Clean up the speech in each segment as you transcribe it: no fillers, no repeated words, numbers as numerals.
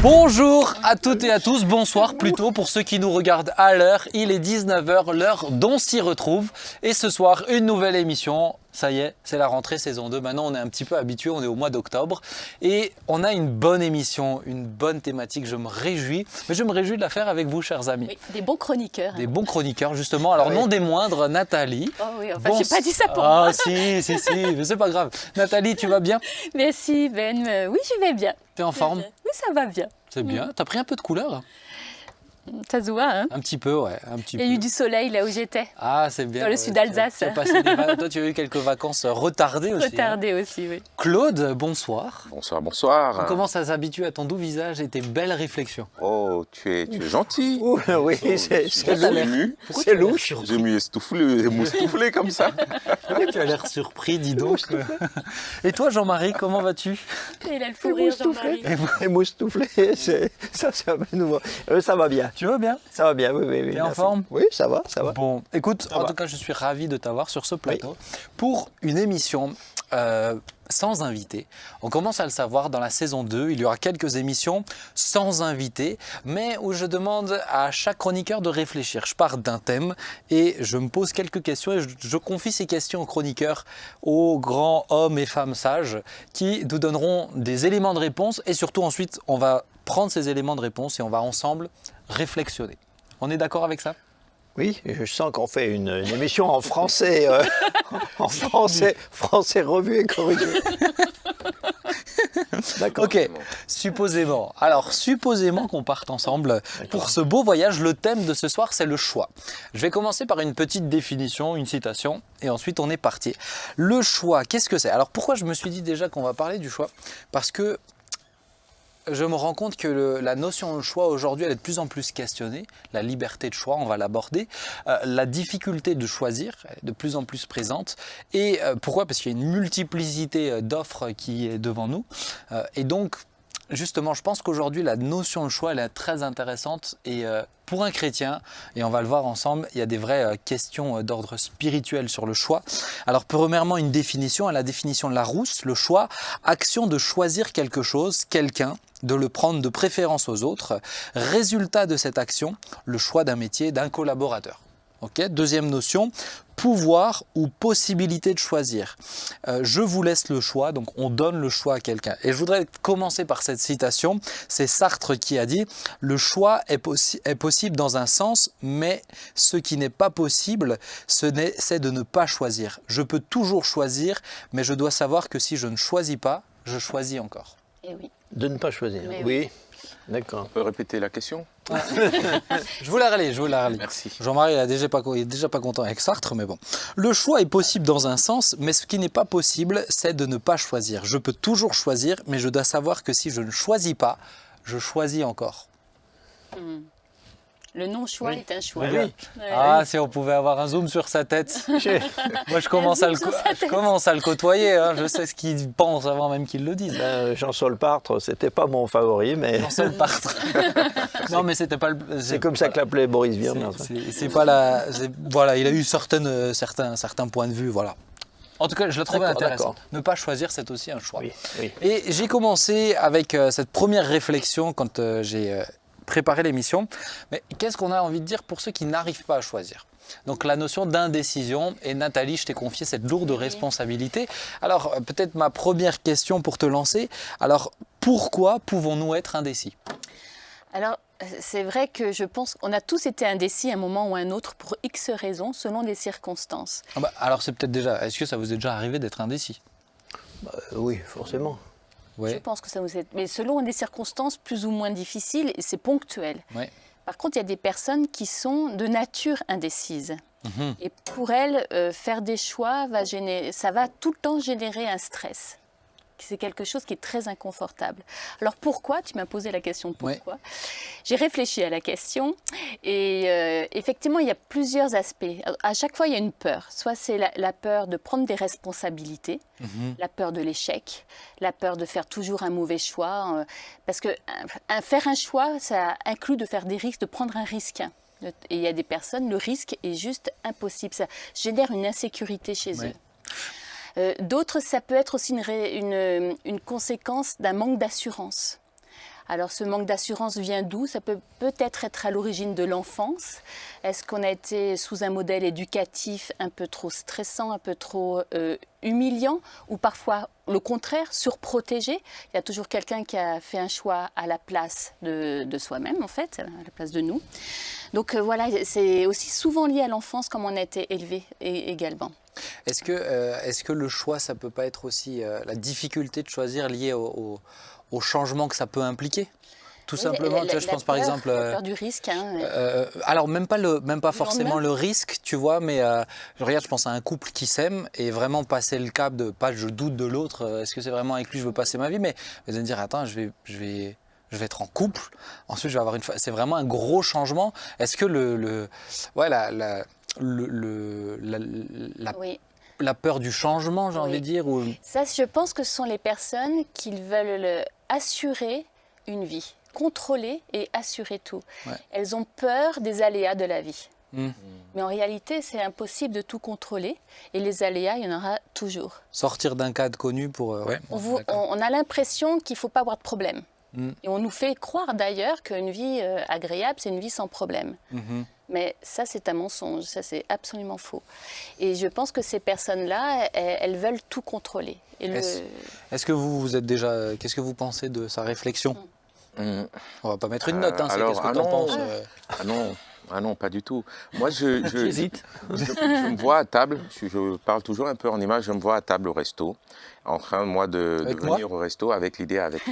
Bonjour à toutes et à tous, bonsoir plutôt pour ceux qui nous regardent à l'heure. Il est 19h, l'heure d'On s'y retrouve. Et ce soir, une nouvelle émission. Ça y est, c'est la rentrée saison 2. Maintenant, on est un petit peu habitué, on est au mois d'octobre. Et on a une bonne émission, une bonne thématique. Je me réjouis. Mais je me réjouis de la faire avec vous, chers amis. Oui, des bons chroniqueurs. Des bons chroniqueurs, justement. Alors, non des moindres, Nathalie. Oh oui, enfin, j'ai pas dit ça pour moi. Ah, si, mais c'est pas grave. Nathalie, tu vas bien? Merci Ben. Oui, je vais bien. T'es en forme? Oui, ça va bien. C'est bien. T'as pris un peu de couleur? Ça se voit, hein? Un petit peu, ouais. Un petit Il y a eu du soleil là où j'étais. Ah, c'est bien. Dans le sud d'Alsace. Toi, tu as eu quelques vacances retardées aussi. Retardé aussi, oui. Claude, bonsoir. Bonsoir, bonsoir. On commence à s'habituer à ton doux visage et tes belles réflexions. Oh, tu es gentil. Oui, c'est ému. C'est louche. J'ai mis moustouflé comme ça. Tu as l'air surpris, dis donc. Et toi, Jean-Marie, comment vas-tu? Il a le fou rire, Jean-Marie. Et moustouflé, ça nouveau. Ça va bien. Tu vas bien? Ça va bien, oui. T'es en merci. forme? Oui, ça va. Bon, écoute, Ça en va. tout cas, je suis ravi de t'avoir sur ce plateau pour une émission sans invité. On commence à le savoir, dans la saison 2, il y aura quelques émissions sans invité, mais où je demande à chaque chroniqueur de réfléchir. Je pars d'un thème et je me pose quelques questions et je confie ces questions aux chroniqueurs, aux grands hommes et femmes sages qui nous donneront des éléments de réponse et surtout ensuite, on va prendre ces éléments de réponse et on va ensemble réflexionner. On est d'accord avec ça? Oui, je sens qu'on fait une émission en français, français revu et corrigé. D'accord. Ok, supposément. Alors, supposément qu'on parte ensemble pour ce beau voyage. Le thème de ce soir, c'est le choix. Je vais commencer par une petite définition, une citation, et ensuite on est parti. Le choix, qu'est-ce que c'est? Alors, pourquoi je me suis dit déjà qu'on va parler du choix? Parce que je me rends compte que la notion de choix aujourd'hui, elle est de plus en plus questionnée. La liberté de choix, on va l'aborder. La difficulté de choisir est de plus en plus présente. Et pourquoi? Parce qu'il y a une multiplicité d'offres qui est devant nous. Et donc, justement, je pense qu'aujourd'hui, la notion de choix, elle est très intéressante. Et pour un chrétien, et on va le voir ensemble, il y a des vraies questions d'ordre spirituel sur le choix. Alors, premièrement, une définition, la définition de Larousse, le choix, action de choisir quelque chose, quelqu'un, de le prendre de préférence aux autres. Résultat de cette action, le choix d'un métier, d'un collaborateur. Okay. Deuxième notion, pouvoir ou possibilité de choisir. Je vous laisse le choix, donc on donne le choix à quelqu'un. Et je voudrais commencer par cette citation, c'est Sartre qui a dit « Le choix est possible dans un sens, mais ce qui n'est pas possible, c'est de ne pas choisir. Je peux toujours choisir, mais je dois savoir que si je ne choisis pas, je choisis encore. » Eh oui. De ne pas choisir. Mais Oui, d'accord. On peut répéter la question? Je vous la relis. Merci. Jean-Marie il est déjà pas content avec Sartre, mais bon. Le choix est possible dans un sens, mais ce qui n'est pas possible, c'est de ne pas choisir. Je peux toujours choisir, mais je dois savoir que si je ne choisis pas, je choisis encore. Le non-choix est un choix. Oui. Ouais. Ah, si on pouvait avoir un zoom sur sa tête. Moi, je commence à le côtoyer. Hein. Je sais ce qu'il pense avant même qu'il le dise. Jean-Saul Partre, c'était pas mon favori, mais Jean-Saul Partre. Non, mais c'était pas le. c'est comme ça que l'appelait Boris Vian. C'est pas la. Voilà, il a eu certains points de vue, voilà. En tout cas, je la trouvais D'accord, intéressante. Ne pas choisir, c'est aussi un choix. Oui. Et j'ai commencé avec cette première réflexion quand j'ai préparé l'émission. Mais qu'est-ce qu'on a envie de dire pour ceux qui n'arrivent pas à choisir? Donc la notion d'indécision, et Nathalie, je t'ai confié cette lourde responsabilité. Alors peut-être ma première question pour te lancer. Alors pourquoi pouvons-nous être indécis? Alors, c'est vrai que je pense qu'on a tous été indécis à un moment ou à un autre pour X raisons, selon des circonstances. Ah bah, alors c'est peut-être déjà. Est-ce que ça vous est déjà arrivé d'être indécis? Oui, forcément. Oui. Je pense que ça nous est... Mais selon des circonstances plus ou moins difficiles, et c'est ponctuel. Ouais. Par contre, il y a des personnes qui sont de nature indécises. Et pour elles, faire des choix, ça va tout le temps générer un stress. C'est quelque chose qui est très inconfortable. Alors pourquoi? Tu m'as posé la question pourquoi. J'ai réfléchi à la question et effectivement, il y a plusieurs aspects. À chaque fois, il y a une peur. Soit c'est la peur de prendre des responsabilités, la peur de l'échec, la peur de faire toujours un mauvais choix. Parce que faire un choix, ça inclut de faire des risques, de prendre un risque. Et il y a des personnes, le risque est juste impossible. Ça génère une insécurité chez eux. D'autres, ça peut être aussi une conséquence d'un manque d'assurance. Alors ce manque d'assurance vient d'où? Ça peut peut-être être à l'origine de l'enfance. Est-ce qu'on a été sous un modèle éducatif un peu trop stressant, un peu trop humiliant, ou parfois le contraire, surprotégé? Il y a toujours quelqu'un qui a fait un choix à la place de soi-même, en fait, à la place de nous. Donc voilà, c'est aussi souvent lié à l'enfance, comme on a été élevé également. Est-ce que le choix, ça peut pas être aussi la difficulté de choisir liée au changement que ça peut impliquer? Tout simplement, tu vois, je pense par exemple. La peur du risque. Hein. Alors même pas forcément le risque, tu vois, mais je pense à un couple qui s'aime et vraiment passer le cap de pas je doute de l'autre. Est-ce que c'est vraiment avec lui que je veux passer ma vie? Mais de me dire attends, je vais être en couple. Ensuite, je vais avoir c'est vraiment un gros changement. Est-ce que Oui. la peur du changement, j'ai envie de dire, ou... Ça, je pense que ce sont les personnes qui veulent assurer une vie, contrôler et assurer tout. Ouais. Elles ont peur des aléas de la vie. Mais en réalité, c'est impossible de tout contrôler. Et les aléas, il y en aura toujours. Sortir d'un cadre connu pour... On a l'impression qu'il ne faut pas avoir de problème. Et on nous fait croire d'ailleurs qu'une vie agréable, c'est une vie sans problème. Mais ça, c'est un mensonge, ça, c'est absolument faux. Et je pense que ces personnes-là, elles veulent tout contrôler. Est-ce que vous êtes déjà... Qu'est-ce que vous pensez de sa réflexion? On va pas mettre une note, hein, c'est qu'est-ce que tu en penses Ah non, pas du tout. Moi, J'hésite. je me vois à table, je parle toujours un peu en image, je me vois à table au resto, en train, moi, de venir au resto avec l'idée, avec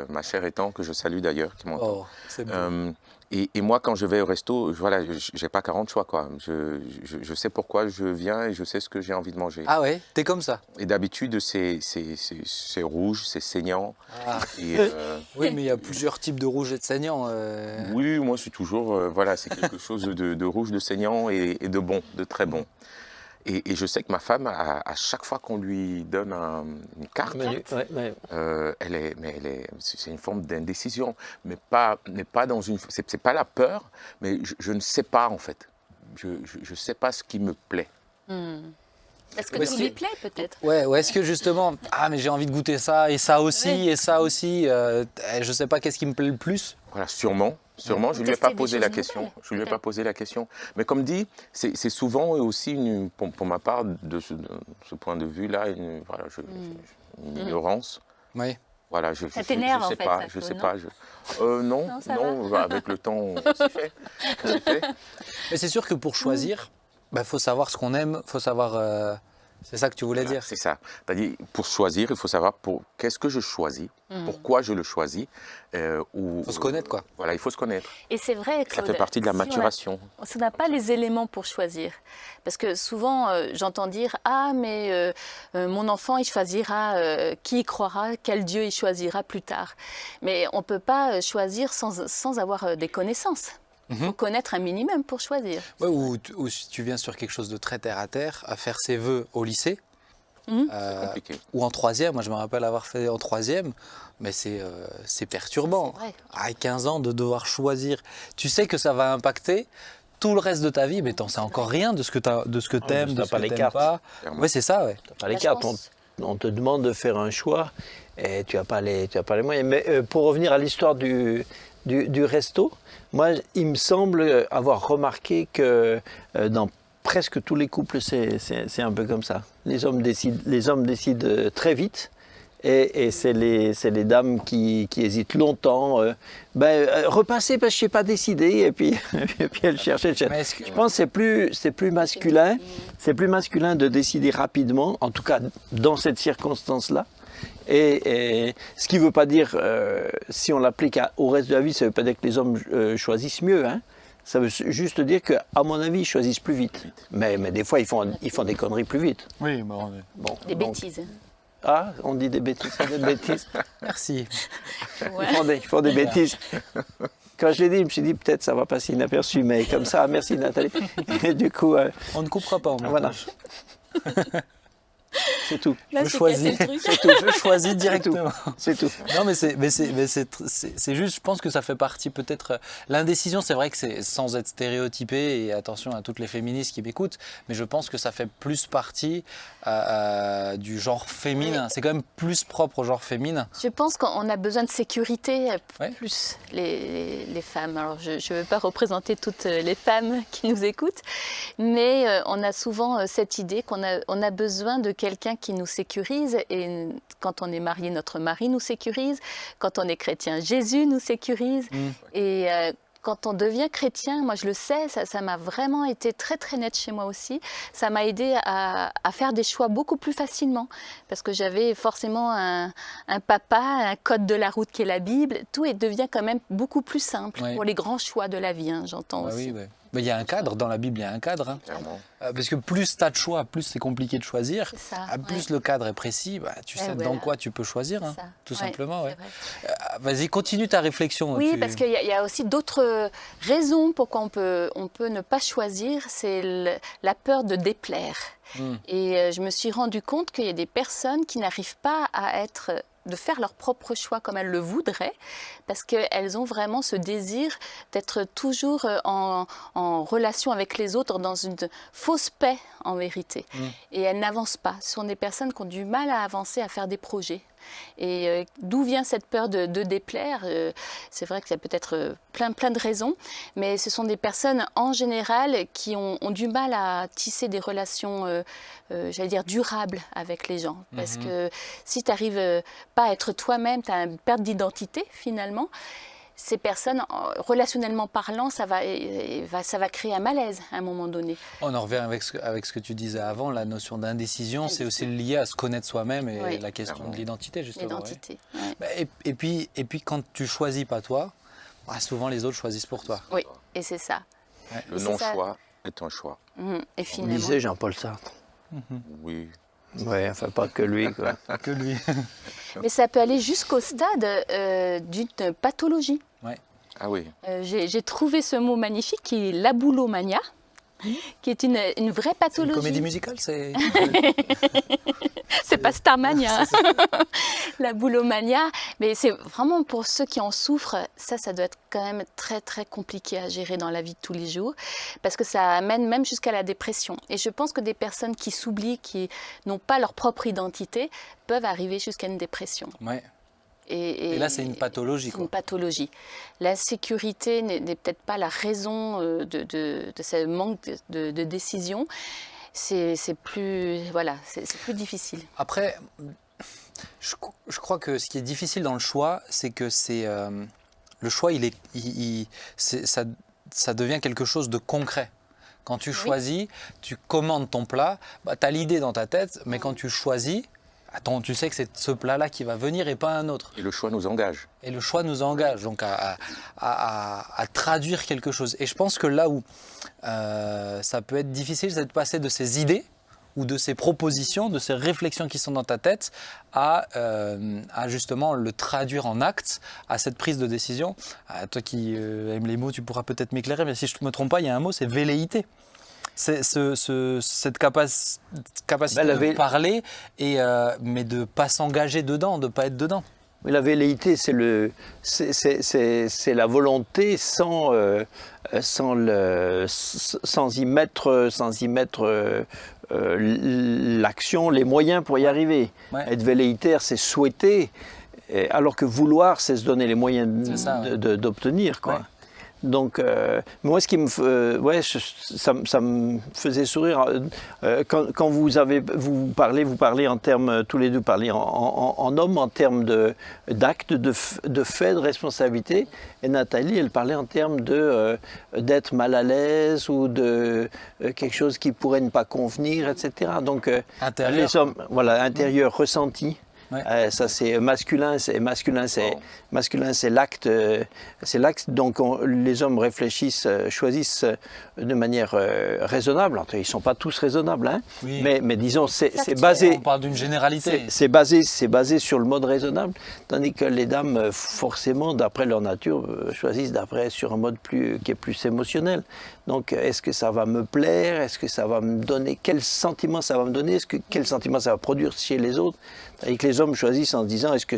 ma chère étang, que je salue d'ailleurs, qui m'entend. Oh, c'est beau. Et moi, quand je vais au resto, voilà, j'ai pas 40 choix, quoi. Je sais pourquoi je viens et je sais ce que j'ai envie de manger. Ah ouais, t'es comme ça? Et d'habitude, c'est rouge, c'est saignant. Ah. Et, oui, mais il y a plusieurs types de rouge et de saignant. Oui, moi, c'est toujours, voilà, c'est quelque chose de rouge, de saignant et de bon, de très bon. Et je sais que ma femme, à chaque fois qu'on lui donne une carte, c'est une forme d'indécision, mais pas dans une. C'est pas la peur, mais je ne sais pas en fait. Je sais pas ce qui me plaît. Est-ce que tout lui plaît peut-être? Ouais, ou est-ce que justement, mais j'ai envie de goûter ça et ça aussi et ça aussi. Je sais pas qu'est-ce qui me plaît le plus. Voilà, sûrement. Je ne lui ai pas posé la question. Je lui ai pas posé la question. Mais comme dit, c'est souvent aussi, pour ma part, de ce point de vue-là, une ignorance. Oui. Voilà, je t'énerve en fait. Je sais pas. Non, avec le temps, c'est fait. Mais c'est sûr que pour choisir, faut savoir ce qu'on aime, faut savoir. C'est ça que tu voulais dire. C'est ça. C'est-à-dire, pour choisir, il faut savoir qu'est-ce que je choisis, pourquoi je le choisis. Il faut se connaître, quoi. Voilà, il faut se connaître. Et c'est vrai, Claude, ça fait partie de la maturation. Si on n'a pas les éléments pour choisir. Parce que souvent, j'entends dire « Ah, mais mon enfant, il choisira qui y croira, quel Dieu il choisira plus tard. » Mais on ne peut pas choisir sans avoir des connaissances. Il faut connaître un minimum pour choisir. Ouais, ou si tu viens sur quelque chose de très terre-à-terre, à faire ses vœux au lycée, c'est compliqué. Ou en troisième, moi je me rappelle avoir fait en troisième, mais c'est perturbant. À 15 ans, de devoir choisir, tu sais que ça va impacter tout le reste de ta vie, mais t'en sais encore rien de ce que t'aimes, de ce que t'aimes pas. Oui, c'est ça, ouais. T'as pas les cartes, on te demande de faire un choix et tu n'as pas les moyens. Mais pour revenir à l'histoire du resto, moi, il me semble avoir remarqué que dans presque tous les couples, c'est un peu comme ça. Les hommes décident très vite et c'est les dames qui hésitent longtemps. Repasser parce que je n'ai pas décidé et puis elles cherchent. Je pense que c'est plus masculin. C'est plus masculin de décider rapidement, en tout cas dans cette circonstance-là. Et ce qui ne veut pas dire, si on l'applique au reste de la vie, ça ne veut pas dire que les hommes choisissent mieux. Hein. Ça veut juste dire qu'à mon avis, ils choisissent plus vite. Mais des fois, ils font des conneries plus vite. Oui, des bêtises. Ah, on dit des bêtises, des bêtises. Merci. Ouais. Ils font des bêtises. Quand je l'ai dit, je me suis dit peut-être ça va passer inaperçu, mais comme ça, merci Nathalie. Et du coup, on ne coupera pas. Voilà. C'est tout. Là, Je c'est choisis. cassé le truc. C'est tout. Je choisis directement. C'est tout. Non, mais c'est juste, je pense que ça fait partie peut-être. L'indécision, c'est vrai que c'est sans être stéréotypé, et attention à toutes les féministes qui m'écoutent, mais je pense que ça fait plus partie du genre féminin. Oui. C'est quand même plus propre au genre féminin. Je pense qu'on a besoin de sécurité, Ouais. plus les femmes. Alors, je ne veux pas représenter toutes les femmes qui nous écoutent, mais on a souvent cette idée qu'on a besoin de quelqu'un qui nous sécurise. Et quand on est marié, notre mari nous sécurise. Quand on est chrétien, Jésus nous sécurise. Et quand on devient chrétien, moi je le sais, ça m'a vraiment été très très net chez moi aussi. Ça m'a aidé à faire des choix beaucoup plus facilement, parce que j'avais forcément un papa, un code de la route qui est la Bible. Tout devient quand même beaucoup plus simple pour les grands choix de la vie, hein, j'entends aussi. Oui, ouais. Mais il y a un cadre, dans la Bible, il y a un cadre. Hein. Clairement. Parce que plus tu as de choix, plus c'est compliqué de choisir. C'est ça, Plus le cadre est précis, tu sais dans quoi tu peux choisir, hein, Ça. tout Ouais, simplement. c'est vrai. Vas-y, continue ta réflexion. Oui, parce qu'il y a aussi d'autres raisons pourquoi on peut ne pas choisir. C'est la peur de déplaire. Et je me suis rendu compte qu'il y a des personnes qui n'arrivent pas de faire leur propre choix comme elles le voudraient, parce qu'elles ont vraiment ce désir d'être toujours en relation avec les autres, dans une fausse paix en vérité. Et elles n'avancent pas. Ce sont des personnes qui ont du mal à avancer, à faire des projets. Et d'où vient cette peur de déplaire? C'est vrai qu'il y a peut-être plein de raisons, mais ce sont des personnes en général qui ont du mal à tisser des relations, j'allais dire, durables avec les gens. Parce que si tu n'arrives pas à être toi-même, tu as une perte d'identité finalement. Ces personnes, relationnellement parlant, ça va créer un malaise à un moment donné. On en revient avec ce que tu disais avant, la notion d'indécision, c'est aussi lié à se connaître soi-même et la question de l'identité, justement. L'identité. Ouais. Et puis, quand tu choisis pas toi, souvent les autres choisissent pour toi. Oui, et c'est ça. Le non-choix est un choix. Et finalement, Disait Jean-Paul Sartre. Oui. Oui, enfin pas que lui, quoi. Que lui. mais ça peut aller jusqu'au stade d'une pathologie. Ouais. Ah oui. J'ai trouvé ce mot magnifique qui est l'aboulomania, qui est une vraie C'est une pathologie. comédie musicale, c'est. C'est pas Starmania, la boulomania, mais c'est vraiment pour ceux qui en souffrent, ça doit être quand même très très compliqué à gérer dans la vie de tous les jours, parce que ça amène même jusqu'à la dépression. Et je pense que des personnes qui s'oublient, qui n'ont pas leur propre identité, peuvent arriver jusqu'à une dépression. Ouais. Et là, c'est une pathologie. C'est une pathologie. La sécurité n'est peut-être pas la raison de ce manque de décision. C'est plus difficile. Après, je crois que ce qui est difficile dans le choix, c'est que le choix, ça devient quelque chose de concret. Quand tu choisis, tu commandes ton plat, tu as l'idée dans ta tête, mais quand tu choisis, tu sais que c'est ce plat-là qui va venir et pas un autre. Et le choix nous engage. Et le choix nous engage donc à traduire quelque chose. Et je pense que là où ça peut être difficile, c'est de passer de ces idées ou de ces propositions, de ces réflexions qui sont dans ta tête à justement le traduire en actes, à cette prise de décision. Toi qui aimes les mots, tu pourras peut-être m'éclairer, mais si je ne me trompe pas, il y a un mot, c'est velléité. C'est cette capacité de parler, mais de ne pas s'engager dedans, de ne pas être dedans. Mais la velléité, c'est la volonté sans y mettre l'action, les moyens pour y arriver. Ouais. Être velléitaire, c'est souhaiter, alors que vouloir, c'est se donner les moyens d'obtenir, quoi. Ouais. Donc, moi, ce qui ça me faisait sourire quand vous parlez en termes, tous les deux parlez en homme, en termes d'actes, de faits, de responsabilité. Et Nathalie, elle parlait en termes d'être mal à l'aise ou de quelque chose qui pourrait ne pas convenir, etc. Donc, intérieur. Les hommes, intérieur, ressenti. Ouais. Ça c'est masculin, c'est l'acte, donc les hommes réfléchissent, choisissent de manière raisonnable. Ils ne sont pas tous raisonnables, hein, oui. mais disons c'est basé. On parle d'une généralité. C'est basé sur le mode raisonnable, tandis que les dames forcément d'après leur nature choisissent sur un mode qui est plus émotionnel. Donc, est-ce que ça va me plaire? Est-ce que ça va me donner? Quel sentiment ça va me donner? Quel sentiment ça va produire chez les autres? Et que les hommes choisissent en se disant est-ce que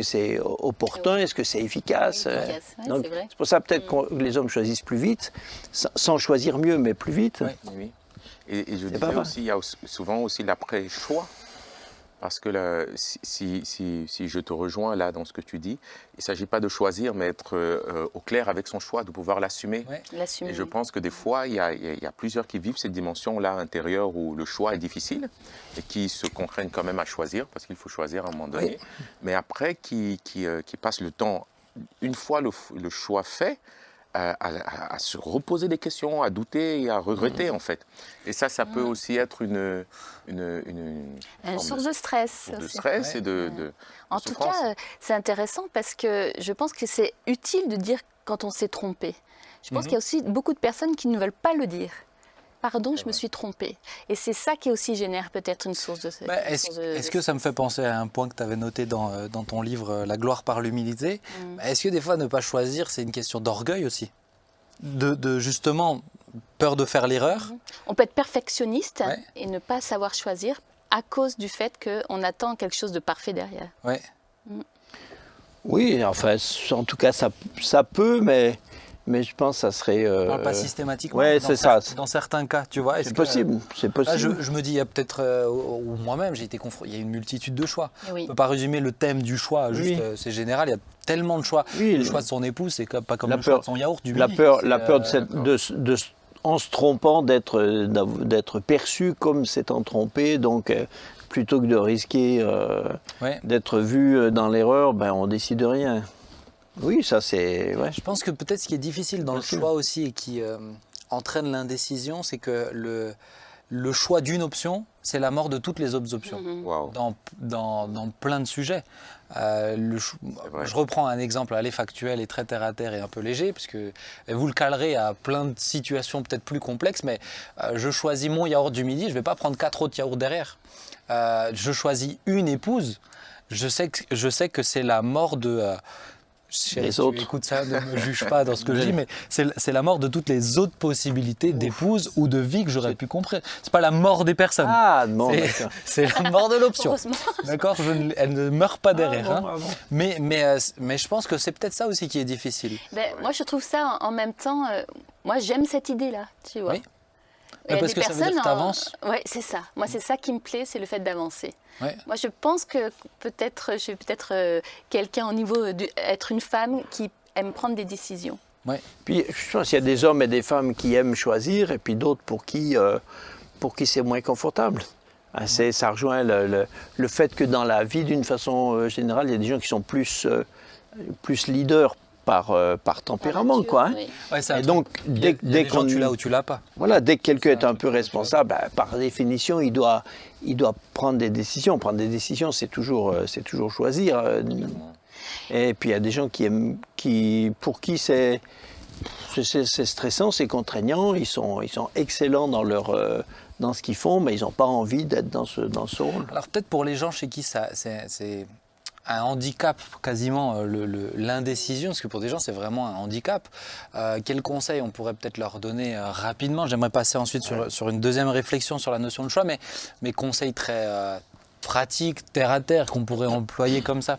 c'est opportun? Est-ce que c'est efficace? Ouais, Donc, c'est vrai. c'est pour ça peut-être que les hommes choisissent plus vite, sans choisir mieux, mais plus vite. Oui. Et je C'est pas disais mal. aussi, il y a souvent aussi l'après-choix. Parce que là, si je te rejoins là dans ce que tu dis, il ne s'agit pas de choisir, mais être au clair avec son choix, de pouvoir l'assumer. Ouais. L'assumer. Et je pense que des fois, il y a plusieurs qui vivent cette dimension-là intérieure où le choix est difficile et qui se contraignent quand même à choisir, parce qu'il faut choisir à un moment donné. Oui. Mais après, qui passent le temps, une fois le choix fait, à se reposer des questions, à douter et à regretter en fait. Et ça peut aussi être une source de stress. de aussi. stress et de En tout souffrance. cas, c'est intéressant parce que je pense que c'est utile de dire quand on s'est trompé. Je pense qu'il y a aussi beaucoup de personnes qui ne veulent pas le dire. Pardon, je me suis trompée. Et c'est ça qui aussi génère peut-être une source de... Est-ce que ça me fait penser à un point que tu avais noté dans ton livre La gloire par l'humilité? Est-ce que des fois ne pas choisir, c'est une question d'orgueil aussi? De justement peur de faire l'erreur? On peut être perfectionniste Ouais. et ne pas savoir choisir à cause du fait qu'on attend quelque chose de parfait derrière. Ouais. Oui, enfin, en tout cas, ça peut, mais je pense que ça serait... Pas systématiquement. ouais, dans c'est ça. Dans certains cas, tu vois. C'est possible, c'est Là, possible. je me dis, il y a peut-être, ou moi-même, j'ai été confronté, il y a une multitude de choix. Et oui. On ne peut pas résumer le thème du choix, juste, Oui. c'est général, il y a tellement de choix. Oui, le choix de son épouse, c'est pas comme la le choix peur- de son yaourt du La midi. peur, C'est, la peur d'accord. en se trompant, d'être perçu comme s'étant trompé. Donc, plutôt que de risquer Ouais. d'être vu dans l'erreur, ben, on décide de rien. Oui, ça c'est... Ouais. Je pense que peut-être ce qui est difficile dans le Bien sûr. choix aussi et qui entraîne l'indécision, c'est que le choix d'une option, c'est la mort de toutes les autres options. Waouh. Dans plein de sujets. vrai. Je reprends un exemple allez, factuel et très terre à terre et un peu léger, parce que vous le calerez à plein de situations peut-être plus complexes, mais je choisis mon yaourt du midi, je ne vais pas prendre 4 autres yaourts derrière. Je choisis une épouse, je sais que c'est la mort de... Chérie, Les tu autres. écoutes ça, ne me juge pas dans ce que je dis, mais c'est la mort de toutes les autres possibilités d'épouse ou de vie que j'aurais pu comprendre. C'est pas la mort des personnes. Ah, bon, C'est- d'accord. c'est la mort de l'option. Heureusement. D'accord, elle ne meurt pas derrière. Ah bon, hein. ah bon. Mais je pense que c'est peut-être ça aussi qui est difficile. Ben, moi, je trouve ça en même temps... moi, j'aime cette idée-là, tu vois. Oui. Il y a Parce des que ça veut dire que personnes t'avances. Oui, c'est ça. Moi, c'est ça qui me plaît, c'est le fait d'avancer. Ouais. Moi, je pense que peut-être, je suis peut-être quelqu'un au niveau d'être une femme qui aime prendre des décisions. Puis je pense qu'il y a des hommes et des femmes qui aiment choisir et puis d'autres pour qui c'est moins confortable. Ah, ça rejoint le fait que dans la vie, d'une façon générale, il y a des gens qui sont plus leaders par tempérament, Nature, quoi. Hein. oui. Ouais, c'est un Et truc. donc, Il y a dès des gens, qu'on tu l'as ou tu l'as pas. Voilà, dès que quelqu'un C'est est un un truc peu que tu responsable, ben, par définition, il doit prendre des décisions. Prendre des décisions, c'est toujours choisir. Et puis il y a des gens pour qui c'est stressant, c'est contraignant. Ils sont excellents dans ce qu'ils font, mais ils n'ont pas envie d'être dans ce rôle. Alors peut-être pour les gens chez qui c'est un handicap quasiment l'indécision, parce que pour des gens c'est vraiment un handicap. Quel conseil on pourrait peut-être leur donner rapidement? J'aimerais passer ensuite sur une deuxième réflexion sur la notion de choix, mais conseils très pratiques, terre à terre, qu'on pourrait employer comme ça.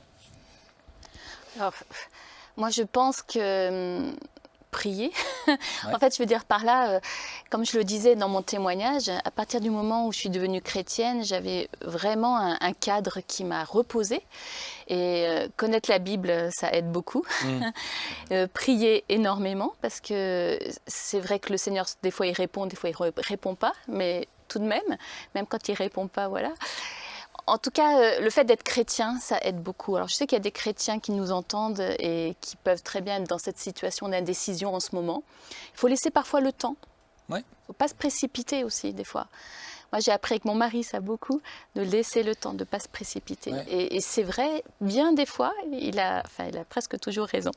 Alors, moi, je pense que prier. En fait, je veux dire par là, comme je le disais dans mon témoignage, à partir du moment où je suis devenue chrétienne, j'avais vraiment un cadre qui m'a reposée. Et connaître la Bible, ça aide beaucoup. Prier énormément, parce que c'est vrai que le Seigneur, des fois, il répond, des fois, il ne répond pas. Mais tout de même quand il ne répond pas, voilà. En tout cas, le fait d'être chrétien, ça aide beaucoup. Alors, je sais qu'il y a des chrétiens qui nous entendent et qui peuvent très bien être dans cette situation d'indécision en ce moment. Il faut laisser parfois le temps. Ouais. Il ne faut pas se précipiter aussi, des fois. Moi, j'ai appris avec mon mari, ça beaucoup, de laisser le temps, de ne pas se précipiter. Ouais. Et c'est vrai, bien des fois, il a presque toujours raison.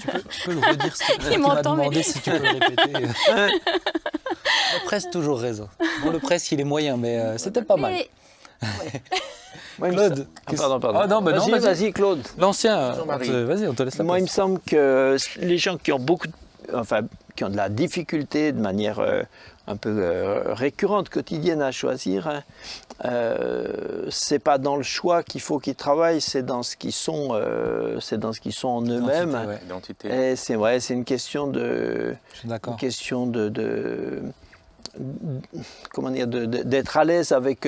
Tu peux le redire s'il te plaît? Il Tu m'as m'entend, mais- demandé si tu peux le répéter. Il a presque toujours raison. Bon, le presque, il est moyen, mais c'était pas mal. Mais Moi, il me Claude, sem- Ah, pardon. Ah, non, mais non, Vas-y, Claude. L'ancien, Jean-Marie. vas-y, on te laisse la Moi, il me place. semble que les gens qui ont qui ont de la difficulté de manière un peu récurrente, quotidienne à choisir, hein, c'est pas dans le choix qu'il faut qu'ils travaillent, c'est dans ce qu'ils sont, en eux-mêmes. Identité, ouais. Identité. Et c'est une question de, Je suis d'accord. comment dire, d'être à l'aise avec,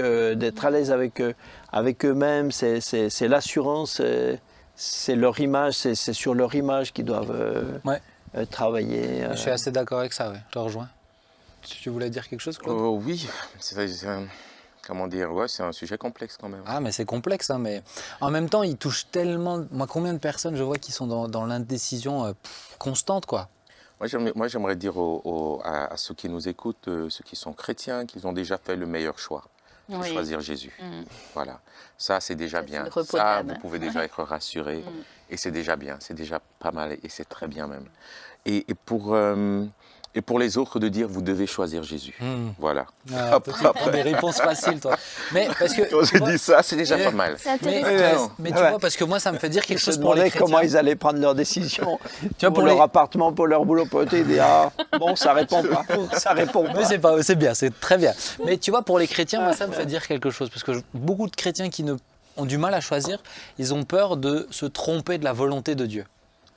avec eux-mêmes. C'est l'assurance, c'est leur image, c'est sur leur image qu'ils doivent Ouais. travailler. Je suis assez d'accord avec ça, ouais. Je te rejoins. Tu voulais dire quelque chose, Claude? Oui, comment dire, ouais, c'est un sujet complexe quand même. Ah, mais c'est complexe, hein, mais en même temps, il touche tellement. Moi, combien de personnes je vois qui sont dans l'indécision constante, quoi. Moi, j'aimerais dire à ceux qui nous écoutent, ceux qui sont chrétiens, qu'ils ont déjà fait le meilleur choix. De Oui. choisir Jésus. Mm. Voilà. Ça, c'est déjà Ça, c'est bien. le repos Ça, d'âme. vous pouvez déjà être rassuré. Et c'est déjà bien. C'est déjà pas mal et c'est très bien même. Et pour les autres, de dire, vous devez choisir Jésus. Voilà. Ah, toi, tu prends des réponses faciles, toi. Mais parce que. Quand je dis ça, c'est déjà Eh, pas mal. C'est Mais, intéressant. mais tu vois, parce que moi, ça me fait dire quelque Ils se chose pour les demandaient chrétiens. comment ils allaient prendre leurs décisions Tu vois, pour pour leur les- appartement, pour leur boulot, pour ils disaient, ah, bon, ça répond pas, ça répond Mais pas. c'est bien, c'est très bien. Mais tu vois, pour les chrétiens, moi, ça me fait dire quelque chose. Parce que beaucoup de chrétiens qui ont du mal à choisir, ils ont peur de se tromper de la volonté de Dieu.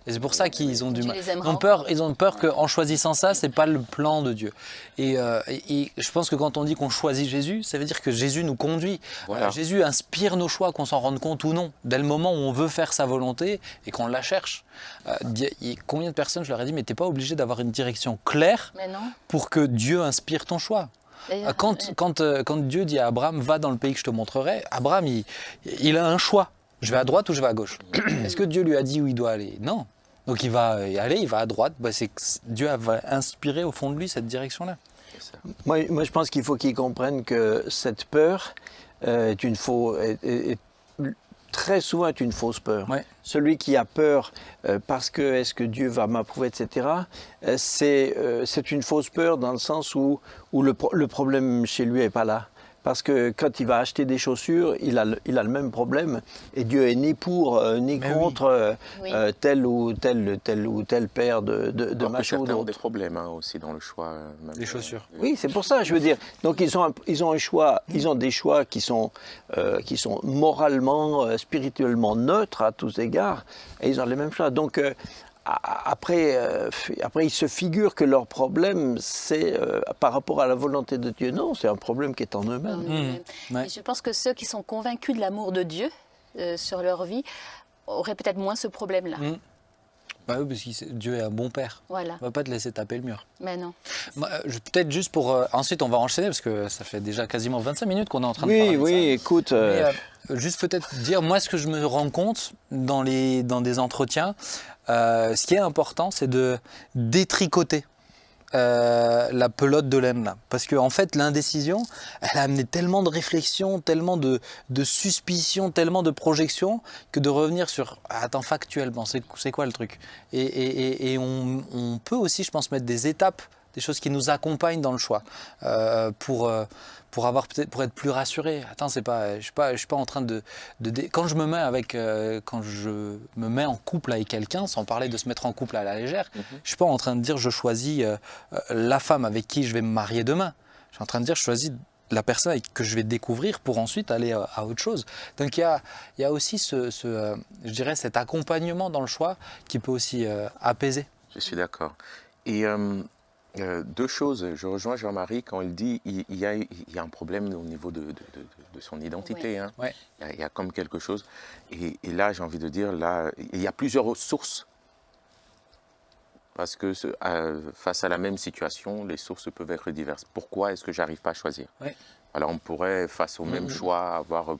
Et c'est pour ça qu'ils ont du Dieu mal. les aimera Ils ont peur qu'en choisissant ça, c'est pas le plan de Dieu. Et je pense que quand on dit qu'on choisit Jésus, ça veut dire que Jésus nous conduit. Voilà. Jésus inspire nos choix, qu'on s'en rende compte ou non. Dès le moment où on veut faire sa volonté et qu'on la cherche. Combien de personnes, je leur ai dit, mais t'es pas obligé d'avoir une direction claire Mais non. pour que Dieu inspire ton choix. D'ailleurs, Quand Dieu dit à Abraham, va dans le pays que je te montrerai, Abraham, il a un choix. Je vais à droite ou je vais à gauche. Est-ce que Dieu lui a dit où il doit aller? Non. Donc il va y aller, il va à droite. Dieu va inspirer au fond de lui cette direction-là. C'est ça. Moi, je pense qu'il faut qu'ils comprennent que cette peur très souvent est une fausse peur. Ouais. Celui qui a peur parce que est-ce que Dieu va m'approuver, etc., c'est une fausse peur dans le sens où le problème chez lui n'est pas là. Parce que quand il va acheter des chaussures, il a le même problème. Et Dieu est ni pour ni Mais contre Oui. tel ou tel paire de Alors que machin ou certains ont d'autre. des problèmes aussi dans le choix. Même, Des chaussures. Oui, c'est pour ça, je veux dire. Donc ils ont un choix, ils ont des choix qui sont moralement, spirituellement neutres à tous égards, et ils ont les mêmes choix. Donc après, ils se figurent que leur problème, c'est par rapport à la volonté de Dieu. Non, c'est un problème qui est en eux-mêmes. Ouais. Et je pense que ceux qui sont convaincus de l'amour de Dieu sur leur vie auraient peut-être moins ce problème-là. Bah oui, parce que Dieu est un bon père. Voilà. Il ne va pas te laisser taper le mur. Mais non. Peut-être juste pour... ensuite, on va enchaîner, parce que ça fait déjà quasiment 25 minutes qu'on est en train de parler de Oui, ça. écoute. Mais, juste peut-être dire, moi, ce que je me rends compte dans des entretiens, ce qui est important, c'est de détricoter la pelote de laine là. Parce qu'en fait, l'indécision, elle a amené tellement de réflexions, tellement de suspicions, tellement de projections, que de revenir sur, attends, factuellement, c'est quoi le truc? Et on peut aussi, je pense, mettre des étapes, des choses qui nous accompagnent dans le choix, pour être plus rassuré. Attends, je suis pas en train quand je me mets en couple avec quelqu'un, sans parler de se mettre en couple à la légère, je suis pas en train de dire je choisis la femme avec qui je vais me marier demain. Je suis en train de dire je choisis la personne que je vais découvrir pour ensuite aller à autre chose. Donc il y a aussi je dirais cet accompagnement dans le choix qui peut aussi apaiser. Je suis d'accord. Et deux choses, je rejoins Jean-Marie quand il dit il y a un problème au niveau de son identité. Oui. Hein. Ouais. Il y a comme quelque chose. Et là, j'ai envie de dire, là, il y a plusieurs sources. Parce que face à la même situation, les sources peuvent être diverses. Pourquoi est-ce que je n'arrive pas à choisir? Ouais. Alors on pourrait, face au même choix, avoir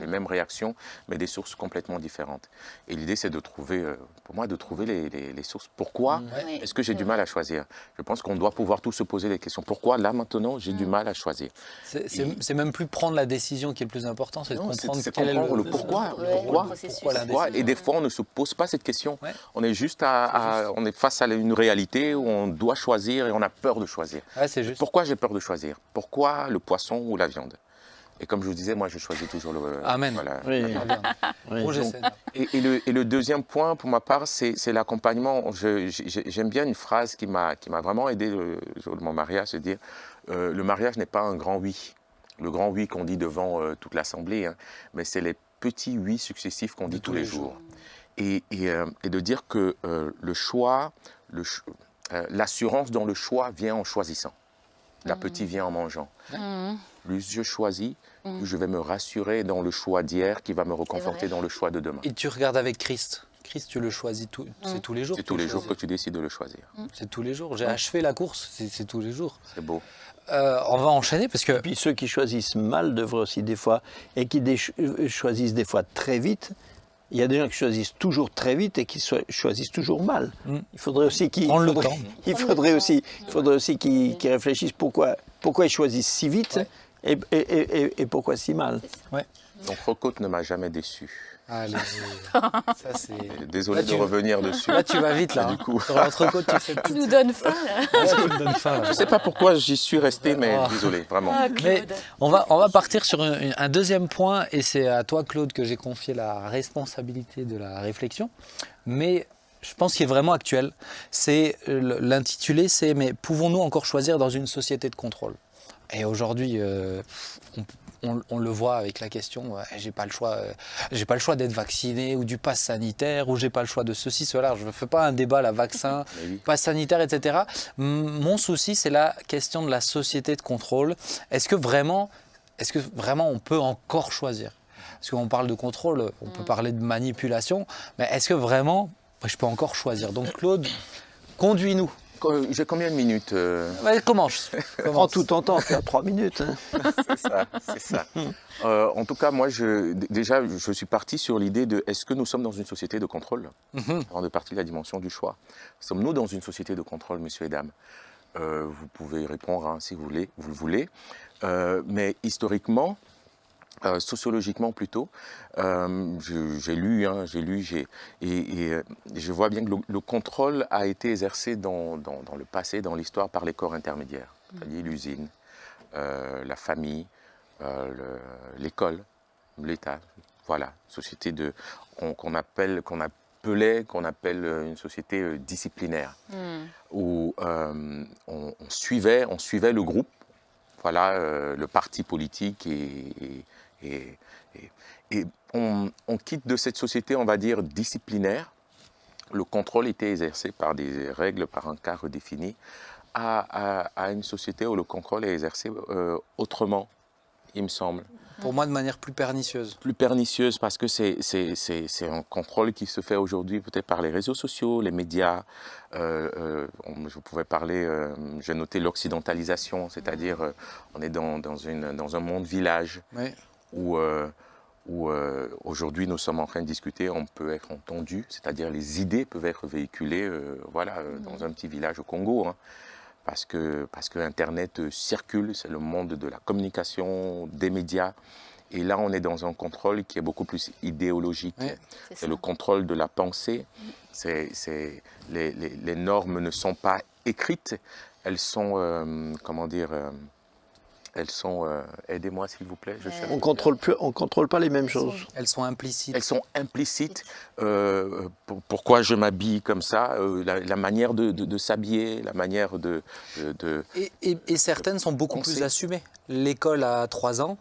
les mêmes réactions, mais des sources complètement différentes. Et l'idée, c'est de trouver, pour moi, les sources. Pourquoi Oui. est-ce que j'ai du mal à choisir? Je pense qu'on doit pouvoir tous se poser des questions. Pourquoi, là, maintenant, j'ai du mal à choisir? C'est même plus prendre la décision qui est le plus important, c'est de Non, comprendre c'est quel est comprendre le pourquoi. Ouais, Pourquoi le processus. Pourquoi Pourquoi? l'indécision. Et des fois, on ne se pose pas cette question. Ouais. On est juste on est face à une réalité où on doit choisir et on a peur de choisir. Ouais, c'est juste. Pourquoi j'ai peur de choisir? Pourquoi le poisson ou la viande? Et comme je vous disais, moi, je choisis toujours le... Amen. Voilà. Oui. Très bien. Oui. Bon, j'essaie. Et le deuxième point, pour ma part, c'est l'accompagnement. J'aime bien une phrase qui m'a vraiment aidé le jour de mon mariage, c'est de dire le mariage n'est pas un grand oui. Le grand oui qu'on dit devant toute l'assemblée, hein, mais c'est les petits oui successifs qu'on dit tous les jours. Et de dire que le choix, l'assurance dans le choix vient en choisissant. L'appétit vient en mangeant. Plus je choisis, plus je vais me rassurer dans le choix d'hier qui va me reconforter dans le choix de demain. Et tu regardes avec Christ. Christ, tu le choisis c'est tous les jours. C'est tous les jours que tu décides de le choisir. C'est tous les jours. J'ai achevé la course, c'est tous les jours. C'est beau. On va enchaîner parce que... Et puis ceux qui choisissent mal devraient aussi des fois, et qui choisissent des fois très vite, il y a des gens qui choisissent toujours très vite et qui choisissent toujours mal. Il faudrait aussi qu'ils réfléchissent pourquoi ils choisissent si vite et pourquoi si mal. Ouais. Donc ne m'a jamais déçu. Allez, ça c'est... Désolé de revenir dessus. Là tu vas vite là. Du coup. Sur l'entrecôte, tu sais Tu nous donnes faim, là. tu me donnes faim. Là. Je ne sais pas pourquoi j'y suis resté, mais désolé, vraiment. Ah, Mais Claude. on va partir sur un deuxième point et c'est à toi Claude que j'ai confié la responsabilité de la réflexion. Mais je pense qu'il est vraiment actuel. C'est l'intitulé, c'est mais pouvons-nous encore choisir dans une société de contrôle? Et aujourd'hui, on le voit avec la question, j'ai pas le choix d'être vacciné ou du pass sanitaire ou j'ai pas le choix de ceci, cela. Je ne fais pas un débat là, vaccin, pass sanitaire, etc. Mon souci, c'est la question de la société de contrôle. Est-ce que vraiment on peut encore choisir? Parce qu'on parle de contrôle, on peut parler de manipulation, mais est-ce que vraiment je peux encore choisir? Donc Claude, conduis-nous. J'ai combien de minutes Commence. En tout temps, faire 3 minutes. Hein. C'est ça. En tout cas, moi, déjà, je suis parti sur l'idée de est-ce que nous sommes dans une société de contrôle avant de partir de la dimension du choix. Sommes-nous dans une société de contrôle, messieurs et dames? Vous pouvez répondre hein, si vous le voulez. Mais historiquement, sociologiquement plutôt, j'ai lu, et je vois bien que le contrôle a été exercé dans le passé, dans l'histoire, par les corps intermédiaires, c'est-à-dire l'usine, la famille, l'école, l'État, voilà, société qu'on appelle une société disciplinaire, où on suivait le groupe, voilà, le parti politique et on quitte de cette société, on va dire, disciplinaire. Le contrôle était exercé par des règles, par un cadre défini, à une société où le contrôle est exercé autrement, il me semble. Pour moi, de manière plus pernicieuse. Plus pernicieuse parce que c'est un contrôle qui se fait aujourd'hui peut-être par les réseaux sociaux, les médias. Je pouvais parler, j'ai noté l'occidentalisation, c'est-à-dire on est dans un monde village où aujourd'hui nous sommes en train de discuter, on peut être entendu, c'est-à-dire les idées peuvent être véhiculées dans un petit village au Congo. Hein. Parce que Internet circule, c'est le monde de la communication, des médias. Et là, on est dans un contrôle qui est beaucoup plus idéologique. Oui, c'est le contrôle de la pensée. Les normes ne sont pas écrites, elles sont, aidez-moi s'il vous plaît. On contrôle pas les mêmes choses. Elles sont implicites. Elles sont implicites. Pourquoi je m'habille comme ça, la manière de s'habiller, la manière de... Et certaines sont beaucoup plus assumées. L'école à 3 ans,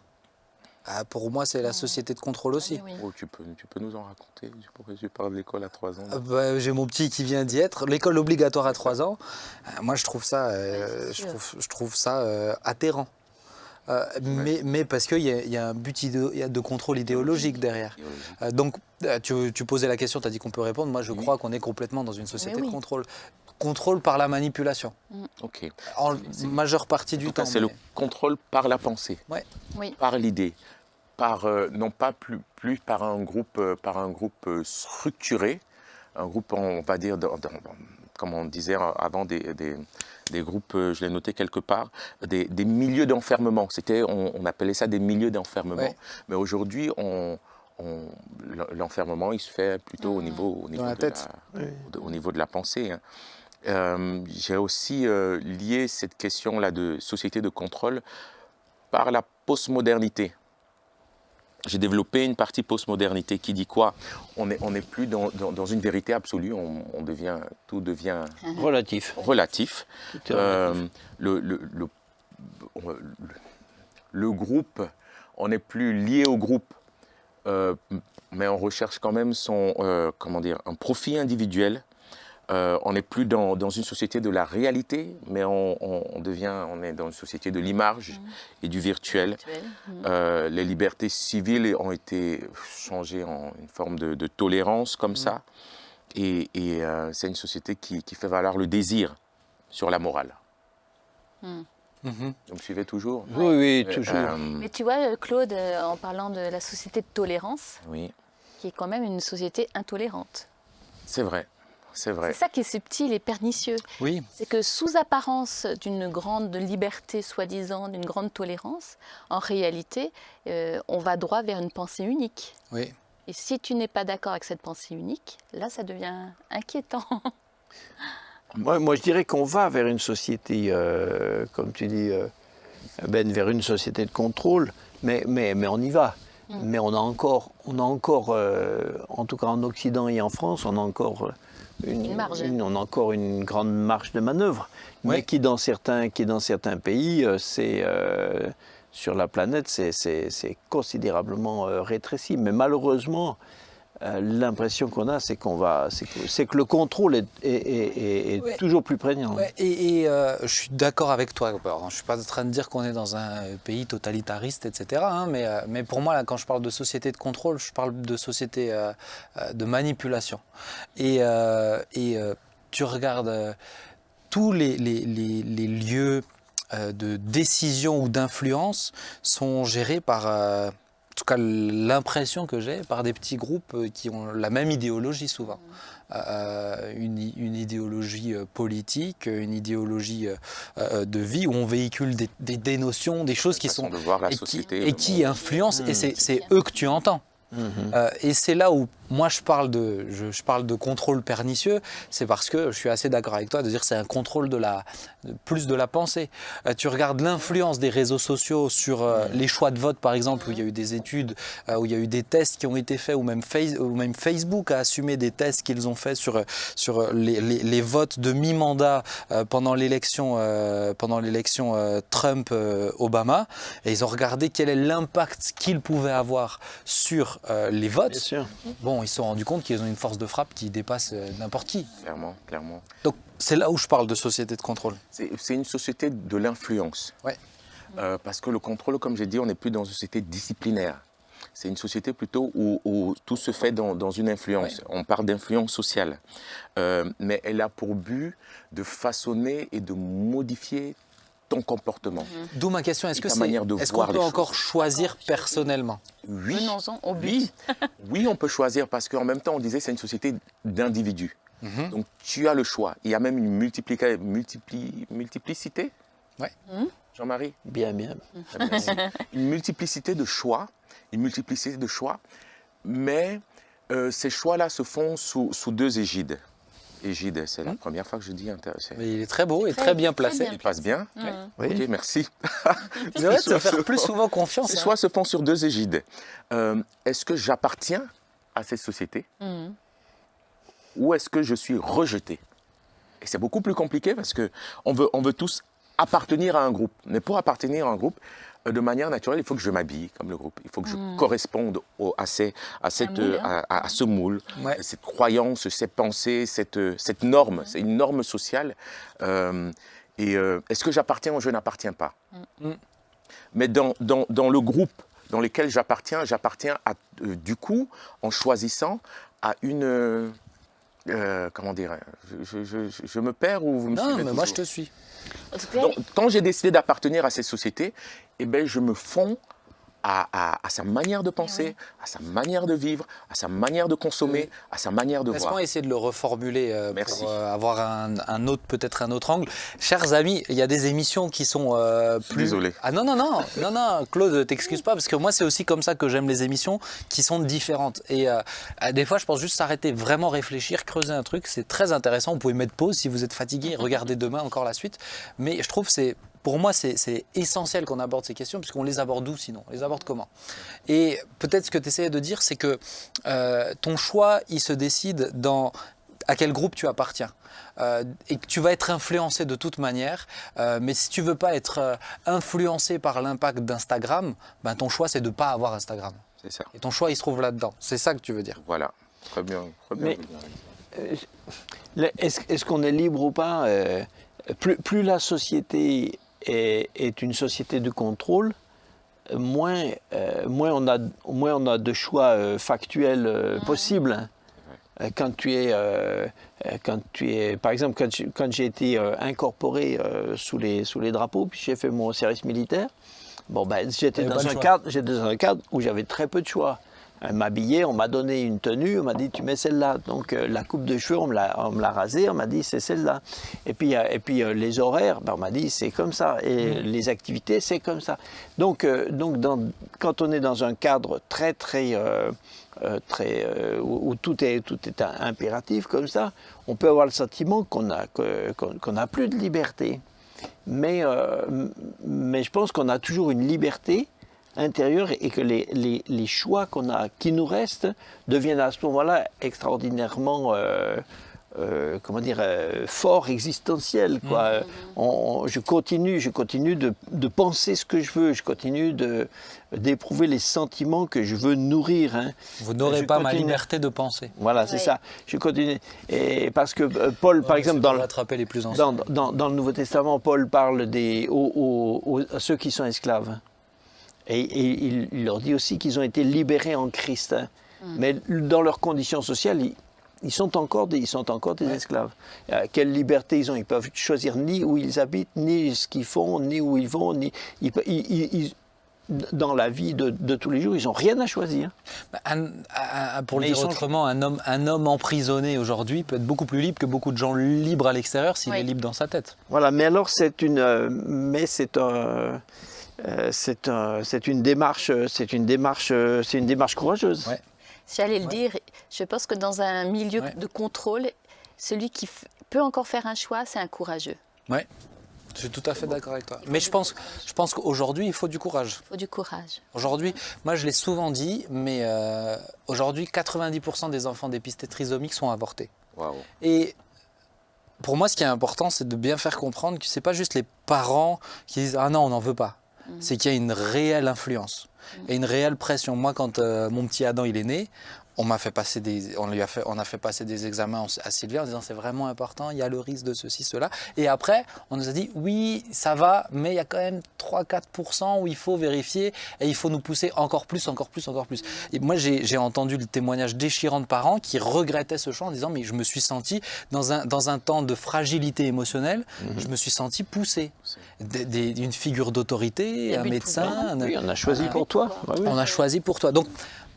pour moi, c'est la société de contrôle aussi. Oui. Oh, tu peux nous en raconter? Je parle de l'école à 3 ans. J'ai mon petit qui vient d'y être. L'école obligatoire à 3 ans, moi je trouve ça, je trouve ça atterrant. Mais parce qu'il y a un but de contrôle idéologique derrière. Donc, tu posais la question, tu as dit qu'on peut répondre. Moi, je crois qu'on est complètement dans une société de contrôle. Contrôle par la manipulation. Ok. En majeure partie du temps. C'est le contrôle par la pensée, par l'idée, non pas plus par un groupe structuré, un groupe, on va dire, comme on disait avant, des groupes, je l'ai noté quelque part, des milieux d'enfermement. On appelait ça des milieux d'enfermement. Mais aujourd'hui, l'enfermement, il se fait plutôt au niveau de la pensée. Hein. J'ai aussi lié cette question-là de société de contrôle par la postmodernité. j'ai développé une partie postmodernité qui dit quoi? On n'est plus dans une vérité absolue, tout devient Relatif. relatif. Tout est relatif. Le groupe, on n'est plus lié au groupe, mais on recherche quand même un profit individuel. On n'est plus dans une société de la réalité, mais on est dans une société de l'image et du virtuel. Les libertés civiles ont été changées en une forme de tolérance comme ça. Et c'est une société qui fait valoir le désir sur la morale. Vous me suivez toujours? Oui, toujours. Mais tu vois, Claude, en parlant de la société de tolérance, Oui, qui est quand même une société intolérante. c'est vrai. C'est vrai. C'est ça qui est subtil et pernicieux. Oui. C'est que sous apparence d'une grande liberté, soi-disant, d'une grande tolérance, en réalité, on va droit vers une pensée unique. Oui. Et si tu n'es pas d'accord avec cette pensée unique, là, ça devient inquiétant. Moi, je dirais qu'on va vers une société, comme tu dis, Ben, vers une société de contrôle, mais on y va. Mais on a encore, en tout cas en Occident et en France, on a encore Une marge. on a encore une grande marge de manœuvre, mais Oui. qui dans certains pays, sur la planète, c'est considérablement rétréci. Mais malheureusement, l'impression qu'on a, c'est que le contrôle est Ouais. toujours plus prégnant. Ouais, et je suis d'accord avec toi. Alors, je ne suis pas en train de dire qu'on est dans un pays totalitariste, etc. hein, mais pour moi, là, quand je parle de société de contrôle, je parle de société de manipulation. Et tu regardes tous les lieux de décision ou d'influence sont gérés par... en tout cas, l'impression que j'ai, par des petits groupes qui ont la même idéologie souvent. Une idéologie politique, une idéologie de vie où on véhicule des notions, des choses qui Façon sont... de voir la et société, qui, le qui influencent, et c'est eux que tu entends. Et c'est là où moi je parle de contrôle pernicieux, c'est parce que je suis assez d'accord avec toi de dire que c'est un contrôle plus de la pensée. Tu regardes l'influence des réseaux sociaux sur les choix de vote par exemple, où il y a eu des études, où il y a eu des tests qui ont été faits, ou même Facebook a assumé des tests qu'ils ont faits sur les votes de mi-mandat pendant l'élection Trump-Obama, et ils ont regardé quel est l'impact qu'ils pouvaient avoir sur les votes. Bien sûr. Bon, ils se sont rendus compte qu'ils ont une force de frappe qui dépasse n'importe qui. Clairement. Donc c'est là où je parle de société de contrôle. C'est une société de l'influence. Ouais. Parce que le contrôle, comme j'ai dit, on n'est plus dans une société disciplinaire. C'est une société plutôt où tout se fait dans une influence. Ouais. On parle d'influence sociale. Mais elle a pour but de façonner et de modifier ton comportement. D'où ma question, est-ce Et ta manière de qu'on voir peut les encore choses. choisir personnellement? Oui. Venons-en au but. Oui, oui, on peut choisir parce qu'en même temps, on disait c'est une société d'individus. Donc tu as le choix. Il y a même une multiplicité. Ouais. Jean-Marie? Bien. Merci. Une multiplicité de choix, mais ces choix-là se font sous deux égides. Égide, c'est la première fois que je dis intéressé. Mais il est très beau et très bien placé. Il passe bien? Oui. Ok, merci. Tu devrais te faire plus souvent confiance. Ces hein. choix se font sur deux égides. Est-ce que j'appartiens à cette société ou est-ce que je suis rejeté? Et c'est beaucoup plus compliqué parce qu'on veut tous appartenir à un groupe. Mais pour appartenir à un groupe, de manière naturelle, il faut que je m'habille comme le groupe. Il faut que je corresponde à ce moule, Ouais. cette croyance, cette pensée, cette norme. C'est une norme sociale. Est-ce que j'appartiens ou je n'appartiens pas? Mais dans le groupe dans lequel j'appartiens du coup, en choisissant à une... comment dire, je me perds ou vous me Non, suivez mais moi je toujours te suis. En tout cas, Donc, quand j'ai décidé d'appartenir à cette société, eh ben, je me fonds à sa manière de penser, à sa manière de vivre, à sa manière de consommer, à sa manière de voir. Laisse-moi essayer de le reformuler Merci. pour avoir peut-être un autre angle. Chers amis, il y a des émissions qui sont plus... Désolé. Ah non, Claude, t'excuses pas, parce que moi c'est aussi comme ça que j'aime les émissions qui sont différentes. Et des fois je pense juste s'arrêter, vraiment réfléchir, creuser un truc, c'est très intéressant. Vous pouvez mettre pause si vous êtes fatigué, regardez demain encore la suite. Mais je trouve que c'est pour moi, c'est essentiel qu'on aborde ces questions, puisqu'on les aborde d'où sinon? On les aborde comment? Et peut-être ce que tu essayais de dire, c'est que ton choix, il se décide à quel groupe tu appartiens. Et que tu vas être influencé de toute manière, mais si tu veux pas être influencé par l'impact d'Instagram, ben ton choix c'est de ne pas avoir Instagram. C'est ça. Et ton choix il se trouve là-dedans. C'est ça que tu veux dire. Voilà, très bien. Mais, est-ce qu'on est libre ou pas? Plus la société est une société de contrôle, moins on a de choix factuels possibles. Hein. Quand tu es, par exemple, quand j'ai été incorporé sous les drapeaux, puis j'ai fait mon service militaire, bon, ben, j'étais dans un cadre où j'avais très peu de choix. M'habiller, on m'a donné une tenue, on m'a dit tu mets celle-là. Donc la coupe de cheveux, on me l'a rasée, on m'a dit c'est celle-là. Et puis les horaires, ben, on m'a dit c'est comme ça. Et les activités, c'est comme ça. Donc quand on est dans un cadre où tout est impératif comme ça, on peut avoir le sentiment qu'on n'a plus de liberté. Mais je pense qu'on a toujours une liberté intérieure et que les choix qui nous restent deviennent à ce moment-là extraordinairement forts, existentiels, quoi. Je continue de penser ce que je veux, je continue d'éprouver les sentiments que je veux nourrir. Hein. Vous n'aurez pas ma liberté de penser. Voilà, c'est ça. Je continue. Et parce que Paul, par exemple, dans le Nouveau Testament, Paul parle à ceux qui sont esclaves. Et il leur dit aussi qu'ils ont été libérés en Christ. Hein. Mais dans leurs conditions sociales, ils sont encore des esclaves. Quelle liberté ils ont? Ils peuvent choisir ni où ils habitent, ni ce qu'ils font, ni où ils vont. Dans la vie de tous les jours, ils n'ont rien à choisir. Pour le dire autrement, un homme emprisonné aujourd'hui peut être beaucoup plus libre que beaucoup de gens libres à l'extérieur s'il est libre dans sa tête. Voilà, mais alors c'est une démarche courageuse. Ouais. J'allais le dire, je pense que dans un milieu de contrôle, celui qui peut encore faire un choix, c'est un courageux. Oui, je suis tout à fait d'accord avec toi. Mais je pense qu'aujourd'hui, il faut du courage. Il faut du courage. Aujourd'hui, moi je l'ai souvent dit, mais aujourd'hui, 90% des enfants dépistés trisomiques sont avortés. Waouh. Et pour moi, ce qui est important, c'est de bien faire comprendre que ce n'est pas juste les parents qui disent « Ah non, on n'en veut pas ». C'est qu'il y a une réelle influence et une réelle pression. Moi, quand mon petit Adam il est né, on a fait passer des examens à Sylvie en disant c'est vraiment important, il y a le risque de ceci, cela. Et après, on nous a dit oui, ça va, mais il y a quand même 3-4% où il faut vérifier et il faut nous pousser encore plus. Et moi, j'ai entendu le témoignage déchirant de parents qui regrettaient ce choix en disant mais je me suis senti dans un temps de fragilité émotionnelle, je me suis senti poussé. Une figure d'autorité, un médecin. Oui, on a choisi pour toi. On a choisi pour toi. Donc,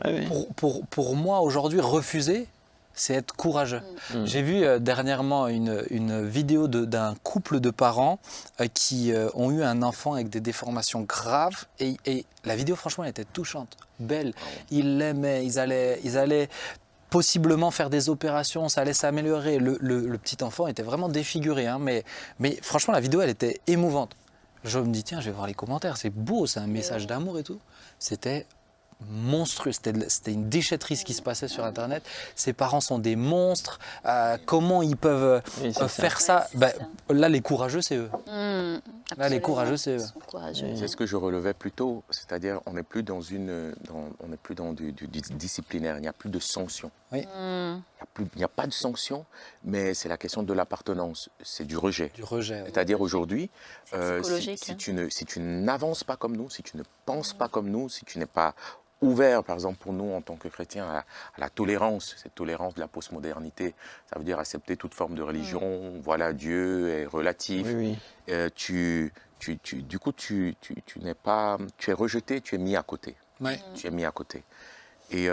oui. pour moi, aujourd'hui, refuser, c'est être courageux. J'ai vu dernièrement une vidéo d'un couple de parents qui ont eu un enfant avec des déformations graves. Et la vidéo, franchement, elle était touchante, belle. Ils l'aimaient, ils allaient possiblement faire des opérations, ça allait s'améliorer. Le petit enfant était vraiment défiguré, hein, mais franchement, la vidéo, elle était émouvante. Je me dis, tiens, je vais voir les commentaires, c'est beau, c'est un message d'amour et tout. C'était monstrueux, c'était une déchetterie ce qui se passait sur Internet. Ces parents sont des monstres, comment ils peuvent faire ça, là, les courageux, c'est eux. Là, les courageux, c'est eux. C'est ce que je relevais plus tôt, c'est-à-dire on n'est plus dans du disciplinaire, il n'y a plus de sanctions. Oui. Il n'y a pas de sanctions, mais c'est la question de l'appartenance, c'est du rejet. Du rejet. Oui. C'est-à-dire aujourd'hui, si tu n'avances pas comme nous, si tu ne penses pas comme nous, si tu n'es pas ouvert, par exemple pour nous en tant que chrétiens, à la tolérance, cette tolérance de la postmodernité, ça veut dire accepter toute forme de religion, voilà, Dieu est relatif. Oui. Du coup, tu es rejeté, tu es mis à côté. Ouais. Tu es mis à côté. Et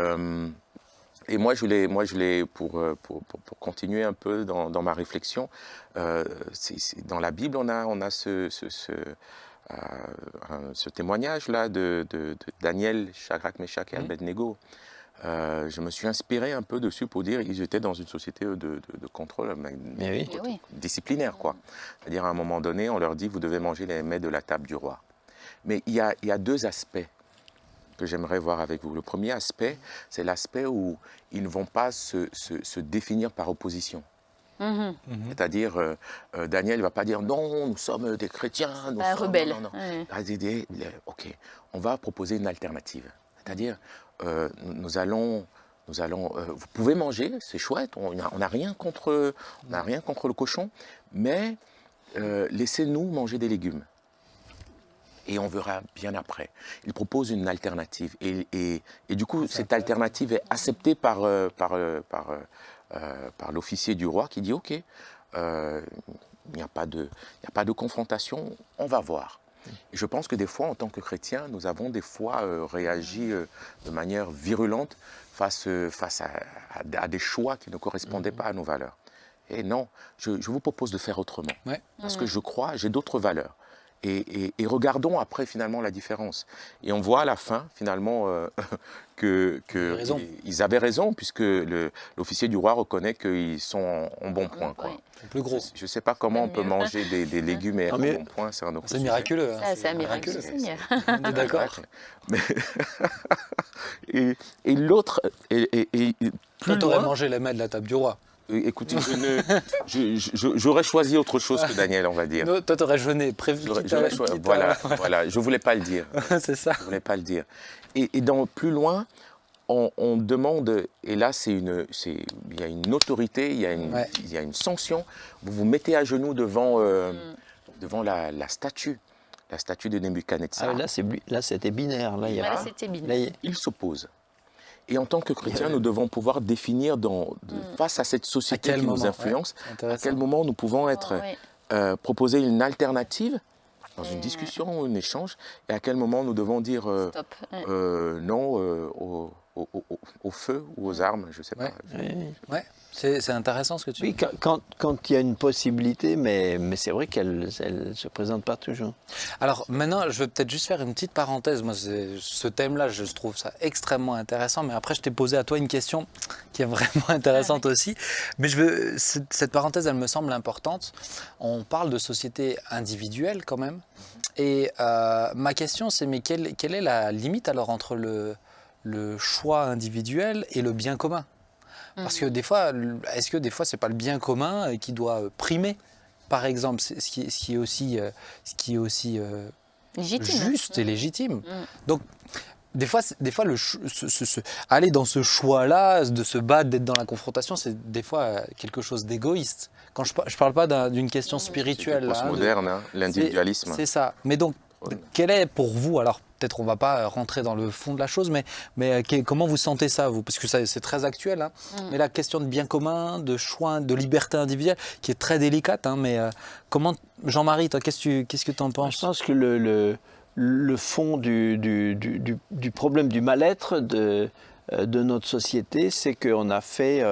moi, je voulais pour continuer un peu dans ma réflexion, dans la Bible, on a ce témoignage-là de Daniel, Shadrach, Meshach et Abednego. je me suis inspiré un peu dessus pour dire qu'ils étaient dans une société de contrôle Mais oui. disciplinaire, quoi. C'est-à-dire, à un moment donné, on leur dit, vous devez manger les mets de la table du roi. Mais il y a deux aspects que j'aimerais voir avec vous. Le premier aspect, c'est l'aspect où ils ne vont pas se définir par opposition. C'est-à-dire, Daniel ne va pas dire non, nous sommes des chrétiens, nous sommes rebelle. Non. Ok, on va proposer une alternative. C'est-à-dire, nous allons, vous pouvez manger, c'est chouette, on n'a rien contre le cochon, mais laissez-nous manger des légumes. Et on verra bien après. Il propose une alternative. Et du coup, cette alternative est acceptée par l'officier du roi qui dit « Ok, il n'y a pas de confrontation, on va voir ». Et je pense que des fois, en tant que chrétiens, nous avons des fois réagi de manière virulente face à des choix qui ne correspondaient pas à nos valeurs. Et non, je vous propose de faire autrement. Ouais. Parce que je crois, j'ai d'autres valeurs. Et regardons après finalement la différence. Et on voit à la fin finalement qu'ils avaient raison, puisque l'officier du roi reconnaît qu'ils sont en bon point. Quoi. C'est plus gros. Je ne sais pas comment on peut manger des légumes et être en bon point, c'est un autre C'est sujet. miraculeux. Hein. C'est un miracle du Seigneur. On est d'accord. Mais et l'autre, Toi, tu aurais mangé les mets de la table du roi. Écoutez, j'aurais choisi autre chose que Daniel, on va dire. Non, toi, tu aurais jeûné, prévu. Voilà, je ne voulais pas le dire. C'est ça. Je ne voulais pas le dire. Et plus loin, on demande, et là, il y a une autorité, il y a une sanction. Vous vous mettez à genoux devant la statue de Nebuchadnezzar. Là, c'était binaire. C'était binaire. Il s'oppose. Et en tant que chrétiens, nous devons pouvoir définir face à cette société qui nous influence, à quel moment nous pouvons proposer une alternative dans une discussion ou un échange, et à quel moment nous devons dire non au feu ou aux armes, je ne sais pas. Ouais. C'est intéressant ce que tu dis. Oui, quand il y a une possibilité, mais c'est vrai qu'elle ne se présente pas toujours. Alors maintenant, je vais peut-être juste faire une petite parenthèse. Moi, ce thème-là, je trouve ça extrêmement intéressant. Mais après, je t'ai posé à toi une question qui est vraiment intéressante aussi. Mais cette parenthèse, elle me semble importante. On parle de société individuelle quand même. Et ma question, c'est mais quelle est la limite alors entre le choix individuel et le bien commun ? Parce que des fois, est-ce que des fois, c'est pas le bien commun qui doit primer, par exemple, ce qui est aussi Légitime. juste et légitime. Donc, des fois, aller dans ce choix-là, de se battre, d'être dans la confrontation, c'est des fois quelque chose d'égoïste. Quand je parle pas d'une question spirituelle. C'est postmoderne, l'individualisme. C'est ça. Mais donc, quel est pour vous, alors peut-être on ne va pas rentrer dans le fond de la chose, mais comment vous sentez ça, vous ? Parce que c'est très actuel, hein. Mais la question de bien commun, de choix, de liberté individuelle, qui est très délicate, hein, mais comment, Jean-Marie, toi, qu'est-ce que tu en penses ? Je pense que le fond du problème du mal-être de notre société, c'est qu'on a fait,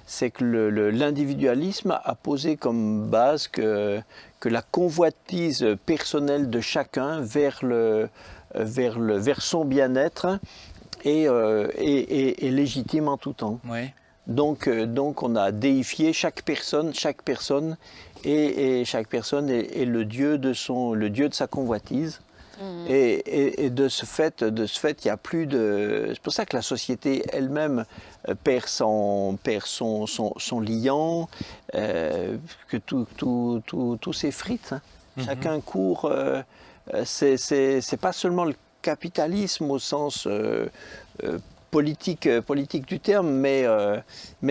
c'est que l'individualisme a posé comme base que la convoitise personnelle de chacun vers son bien-être est légitime en tout temps. Oui. Donc on a déifié chaque personne et chaque personne est le dieu de sa convoitise. Et de ce fait, il y a plus de. C'est pour ça que la société elle-même perd son liant, que tout s'effrite. Hein. Chacun court. C'est pas seulement le capitalisme au sens politique du terme, mais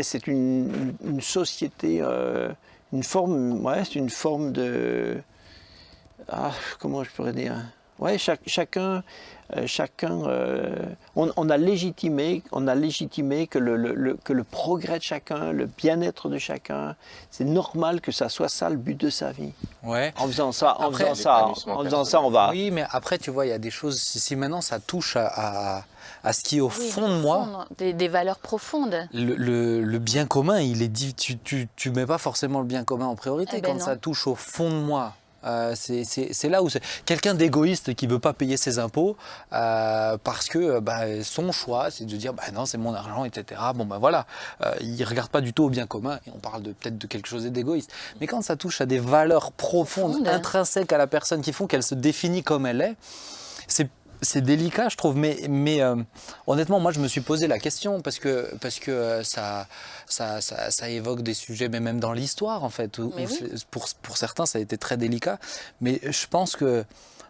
c'est une société, c'est une forme de. Comment je pourrais dire? Ouais, chacun, on a légitimé que le progrès de chacun, le bien-être de chacun, c'est normal que ça soit ça le but de sa vie. Ouais. En faisant ça, on va. Oui, mais après, tu vois, il y a des choses. Si maintenant ça touche à ce qui est au fond de moi, des valeurs profondes. Le bien commun, il est dit. Tu mets pas forcément le bien commun en priorité quand ça touche au fond de moi. C'est là où c'est quelqu'un d'égoïste qui veut pas payer ses impôts parce que son choix, c'est de dire non, c'est mon argent, etc. Bon voilà, il regarde pas du tout au bien commun. Et on parle peut-être de quelque chose d'égoïste. Mais quand ça touche à des valeurs profondes, intrinsèques à la personne, qui font qu'elle se définit comme elle est, c'est délicat, je trouve, mais honnêtement, moi, je me suis posé la question parce que ça évoque des sujets, mais même dans l'histoire, en fait, où pour certains, ça a été très délicat. Mais je pense que,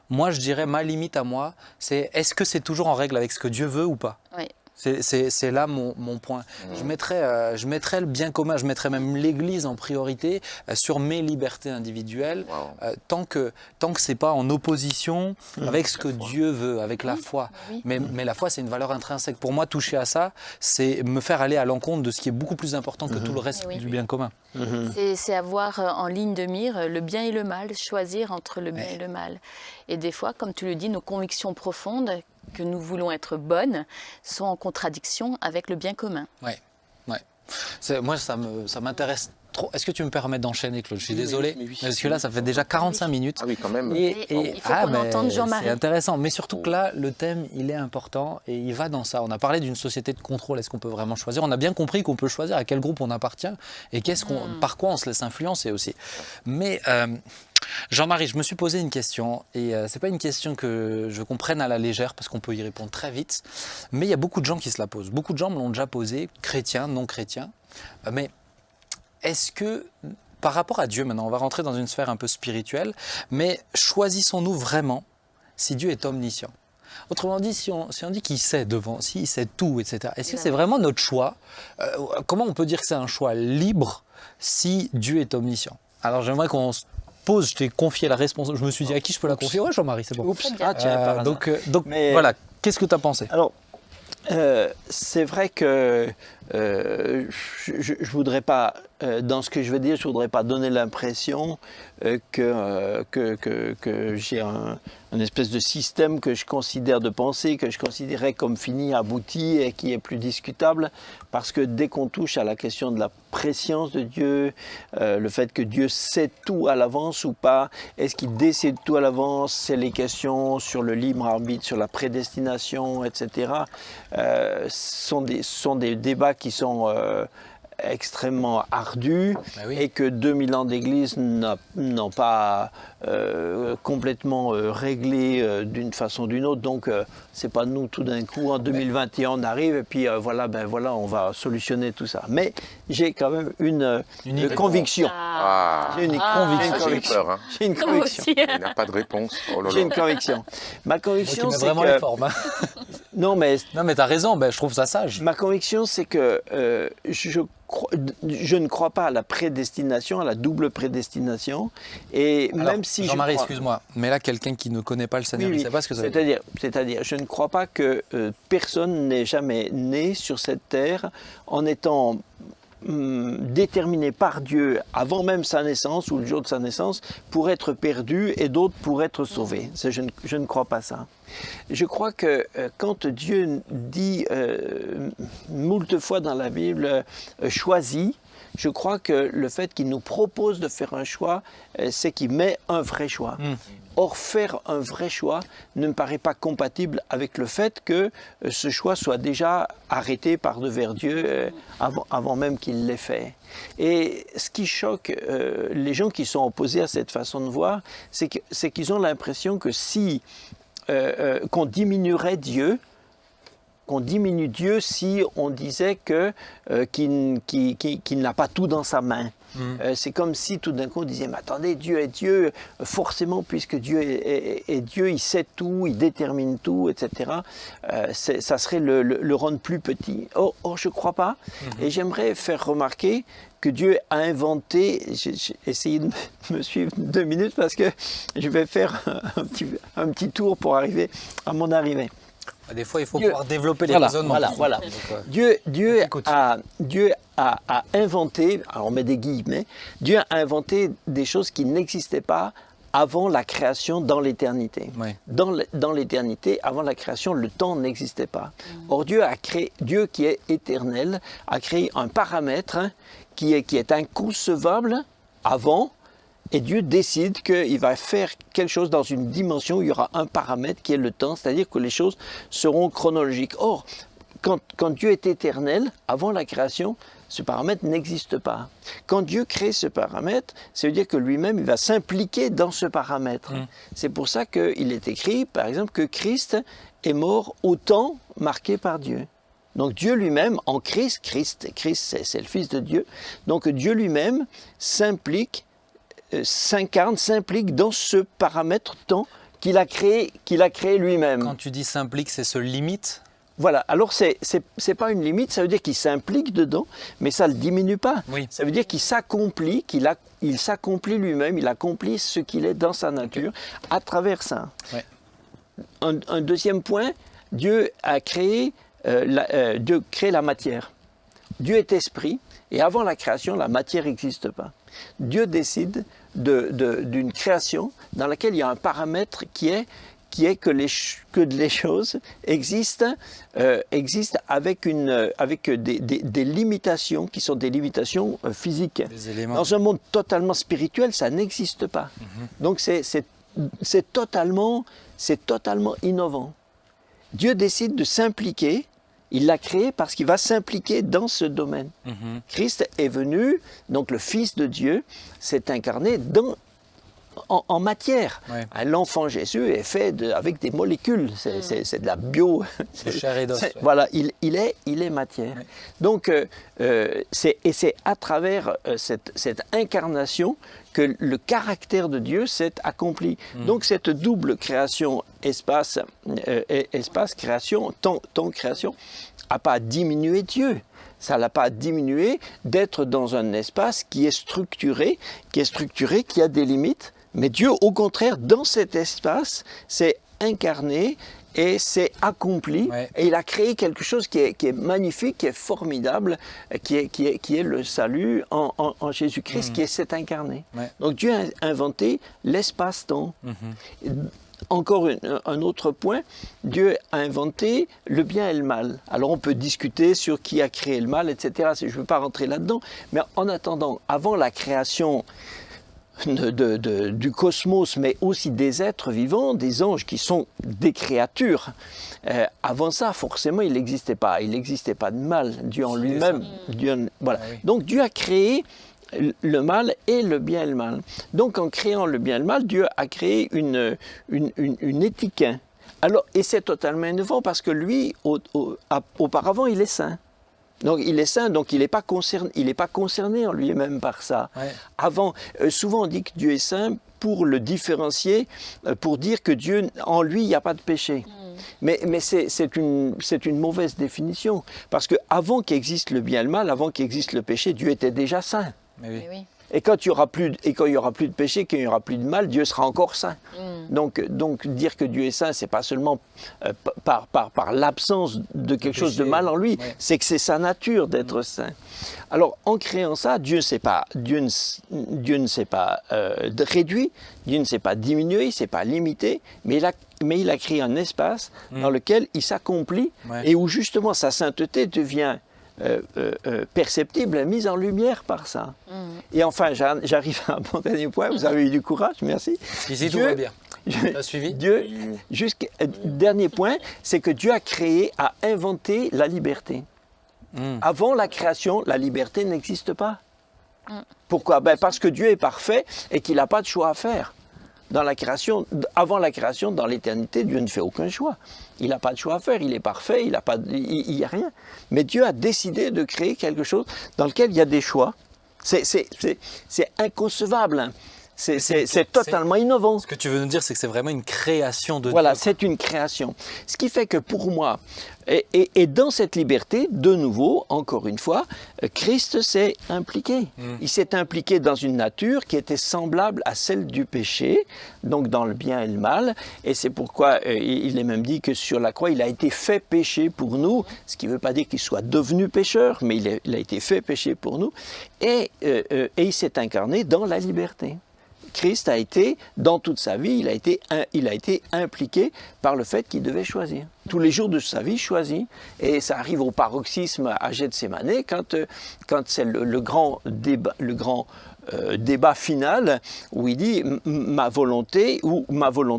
moi, je dirais, ma limite à moi, c'est est-ce que c'est toujours en règle avec ce que Dieu veut ou pas ? Oui. C'est là mon point. Je mettrais le bien commun, je mettrais même l'Église en priorité sur mes libertés individuelles, tant que c'est pas en opposition avec ce que Dieu veut, avec la foi. Mais la foi, c'est une valeur intrinsèque. Pour moi, toucher à ça, c'est me faire aller à l'encontre de ce qui est beaucoup plus important que tout le reste du bien commun. C'est avoir en ligne de mire le bien et le mal, choisir entre le bien et le mal. Et des fois, comme tu le dis, nos convictions profondes, que nous voulons être bonnes, sont en contradiction avec le bien commun. Ouais. Moi, ça m'intéresse trop. Est-ce que tu me permets d'enchaîner, Claude ? Je suis désolé, parce que là, ça fait déjà 45 minutes. Ah oui, quand même. Et il faut qu'on entende Jean-Marie. C'est intéressant, mais surtout que là, le thème, il est important et il va dans ça. On a parlé d'une société de contrôle. Est-ce qu'on peut vraiment choisir ? On a bien compris qu'on peut choisir à quel groupe on appartient et par quoi on se laisse influencer aussi. Mais Jean-Marie, je me suis posé une question et c'est pas une question que je comprenne à la légère parce qu'on peut y répondre très vite, mais il y a beaucoup de gens qui se la posent. Beaucoup de gens me l'ont déjà posé, chrétiens, non chrétiens. Mais est-ce que, par rapport à Dieu, maintenant on va rentrer dans une sphère un peu spirituelle, mais choisissons-nous vraiment si Dieu est omniscient ? Autrement dit, si on dit qu'il sait devant, s'il sait tout, etc., est-ce que c'est vraiment notre choix ? Comment on peut dire que c'est un choix libre si Dieu est omniscient ? Alors j'aimerais qu'on se pose, je t'ai confié la responsabilité, je me suis dit à qui je peux la confier ? Ouais, Jean-Marie, c'est bon. Oups. Ah, tiens, par hasard. Donc Mais voilà, qu'est-ce que tu as pensé ? Alors, c'est vrai que je voudrais pas, dans ce que je veux dire, je voudrais pas donner l'impression que j'ai un espèce de système que je considère de pensée, que je considérais comme fini, abouti et qui est plus discutable, parce que dès qu'on touche à la question de la préscience de Dieu, le fait que Dieu sait tout à l'avance ou pas, est-ce qu'il décide tout à l'avance, c'est les questions sur le libre arbitre, sur la prédestination, etc. Sont des débats qui sont extrêmement ardus et que 2000 ans d'Église n'ont pas complètement réglé d'une façon ou d'une autre. Donc, c'est pas nous tout d'un coup, en 2021, on arrive et puis voilà, on va solutionner tout ça. Mais j'ai quand même une conviction. J'ai une conviction. J'ai une conviction. Il n'y a pas de réponse. Oh là là. J'ai une conviction. Ma conviction, c'est vraiment que... les formes, hein. Non, mais tu as raison, je trouve ça sage. Ma conviction, c'est que je ne crois pas à la prédestination, à la double prédestination. Et alors, même si Jean-Marie, excuse-moi, mais là, quelqu'un qui ne connaît pas le Seigneur, il ne sait pas ce que ça veut dire. C'est-à-dire, je ne crois pas que personne n'est jamais né sur cette terre en étant déterminé par Dieu avant même sa naissance ou le jour de sa naissance pour être perdu et d'autres pour être sauvés. Je ne crois pas ça. Je crois que quand Dieu dit moult fois dans la Bible choisis, je crois que le fait qu'il nous propose de faire un choix, c'est qu'il met un vrai choix. Or, faire un vrai choix ne me paraît pas compatible avec le fait que ce choix soit déjà arrêté par devers Dieu avant même qu'il l'ait fait. Et ce qui choque les gens qui sont opposés à cette façon de voir, c'est qu'ils ont l'impression que si qu'on diminuerait Dieu, qu'on diminue Dieu si on disait qu'il n'a pas tout dans sa main. C'est comme si tout d'un coup on disait, mais attendez, Dieu est Dieu, forcément puisque Dieu est Dieu, il sait tout, il détermine tout, etc. Ça serait le rendre plus petit. Or je ne crois pas, et j'aimerais faire remarquer que Dieu a inventé, j'ai essayé de me suivre 2 minutes parce que je vais faire un petit tour pour arriver à mon arrivée. Des fois, il faut pouvoir développer les raisonnements. Voilà. Dieu a inventé, alors on met des guillemets, Dieu a inventé des choses qui n'existaient pas avant la création dans l'éternité. Oui. Dans l'éternité, avant la création, le temps n'existait pas. Or, Dieu qui est éternel, a créé un paramètre qui est inconcevable avant et Dieu décide qu'il va faire quelque chose dans une dimension où il y aura un paramètre qui est le temps, c'est-à-dire que les choses seront chronologiques. Or, quand Dieu est éternel, avant la création, ce paramètre n'existe pas. Quand Dieu crée ce paramètre, ça veut dire que lui-même, il va s'impliquer dans ce paramètre. C'est pour ça qu'il est écrit, par exemple, que Christ est mort au temps marqué par Dieu. Donc Dieu lui-même, en Christ c'est le Fils de Dieu, donc Dieu lui-même s'implique, s'incarne, s'implique dans ce paramètre temps qu'il a créé lui-même. Quand tu dis s'implique, c'est se limite? Voilà, alors c'est pas une limite, ça veut dire qu'il s'implique dedans, mais ça ne le diminue pas. Oui. Ça veut dire qu'il s'accomplit, il s'accomplit lui-même, il accomplit ce qu'il est dans sa nature à travers ça. Ouais. Un deuxième point, Dieu crée la matière. Dieu est esprit, et avant la création, la matière n'existe pas. Dieu décide d'une création dans laquelle il y a un paramètre qui est que les choses existent avec des limitations qui sont des limitations physiques. Des éléments. Dans un monde totalement spirituel, ça n'existe pas. Donc c'est totalement innovant. Dieu décide de s'impliquer. Il l'a créé parce qu'il va s'impliquer dans ce domaine. Christ est venu, donc le Fils de Dieu s'est incarné en matière. Ouais. L'enfant Jésus est fait avec des molécules, c'est de la bio. De chair et d'os. Ouais. Voilà, il est matière. Ouais. Donc, c'est à travers cette incarnation que le caractère de Dieu s'est accompli. Donc cette double création, espace création, temps création, n'a pas diminué Dieu. Ça ne l'a pas diminué d'être dans un espace qui est structuré, qui a des limites. Mais Dieu, au contraire, dans cet espace, s'est incarné et s'est accompli. Ouais. Et il a créé quelque chose qui est magnifique, qui est formidable, qui est le salut en Jésus-Christ, qui s'est incarné. Ouais. Donc Dieu a inventé l'espace-temps. Encore un autre point, Dieu a inventé le bien et le mal. Alors on peut discuter sur qui a créé le mal, etc. Je ne veux pas rentrer là-dedans. Mais en attendant, avant la création du cosmos, mais aussi des êtres vivants, des anges qui sont des créatures. Avant ça, forcément, il n'existait pas. Il n'existait pas de mal. Dieu en lui-même. Voilà. Ah oui. Donc Dieu a créé le mal et le bien et le mal. Donc en créant le bien et le mal, Dieu a créé une éthique. Alors, et c'est totalement innovant parce que lui, auparavant, il est saint. Donc il est saint, donc il n'est pas concerné en lui-même par ça. Ouais. Avant, souvent on dit que Dieu est saint pour le différencier, pour dire que Dieu, en lui, il n'y a pas de péché. Mais c'est une mauvaise définition, parce qu'avant qu'existe le bien et le mal, avant qu'existe le péché, Dieu était déjà saint. Mais oui. Mais oui. Et quand il n'y aura plus de péché, qu'il n'y aura plus de mal, Dieu sera encore saint. Donc dire que Dieu est saint, c'est pas seulement par l'absence de quelque chose de mal en lui, ouais. c'est que c'est sa nature d'être saint. Alors en créant ça, Dieu ne s'est pas réduit, Dieu ne s'est pas diminué, il ne s'est pas limité, mais il a créé un espace dans lequel il s'accomplit et où justement sa sainteté devient perceptible, mise en lumière par ça. Et enfin, j'arrive à mon dernier point, vous avez eu du courage, merci. Ici, tout va bien. T'as suivi? Dieu, dernier point, c'est que Dieu a inventé la liberté. Avant la création, la liberté n'existe pas. Pourquoi? Parce que Dieu est parfait et qu'il n'a pas de choix à faire. Avant la création, dans l'éternité, Dieu ne fait aucun choix. Il n'a pas de choix à faire, il est parfait, il n'y a rien. Mais Dieu a décidé de créer quelque chose dans lequel il y a des choix. C'est inconcevable. Hein. C'est totalement innovant. Ce que tu veux nous dire, c'est que c'est vraiment une création de Dieu. Voilà, c'est une création. Ce qui fait que pour moi, et dans cette liberté, de nouveau, encore une fois, Christ s'est impliqué. Il s'est impliqué dans une nature qui était semblable à celle du péché, donc dans le bien et le mal. Et c'est pourquoi il est même dit que sur la croix, il a été fait péché pour nous, ce qui ne veut pas dire qu'il soit devenu pécheur, mais il a été fait péché pour nous. Et il s'est incarné dans la liberté. Christ a été, dans toute sa vie, il a été impliqué par le fait qu'il devait choisir. Tous les jours de sa vie, choisit. Et ça arrive au paroxysme à Gethsémanée, quand c'est le grand débat final, où il dit ma volonté,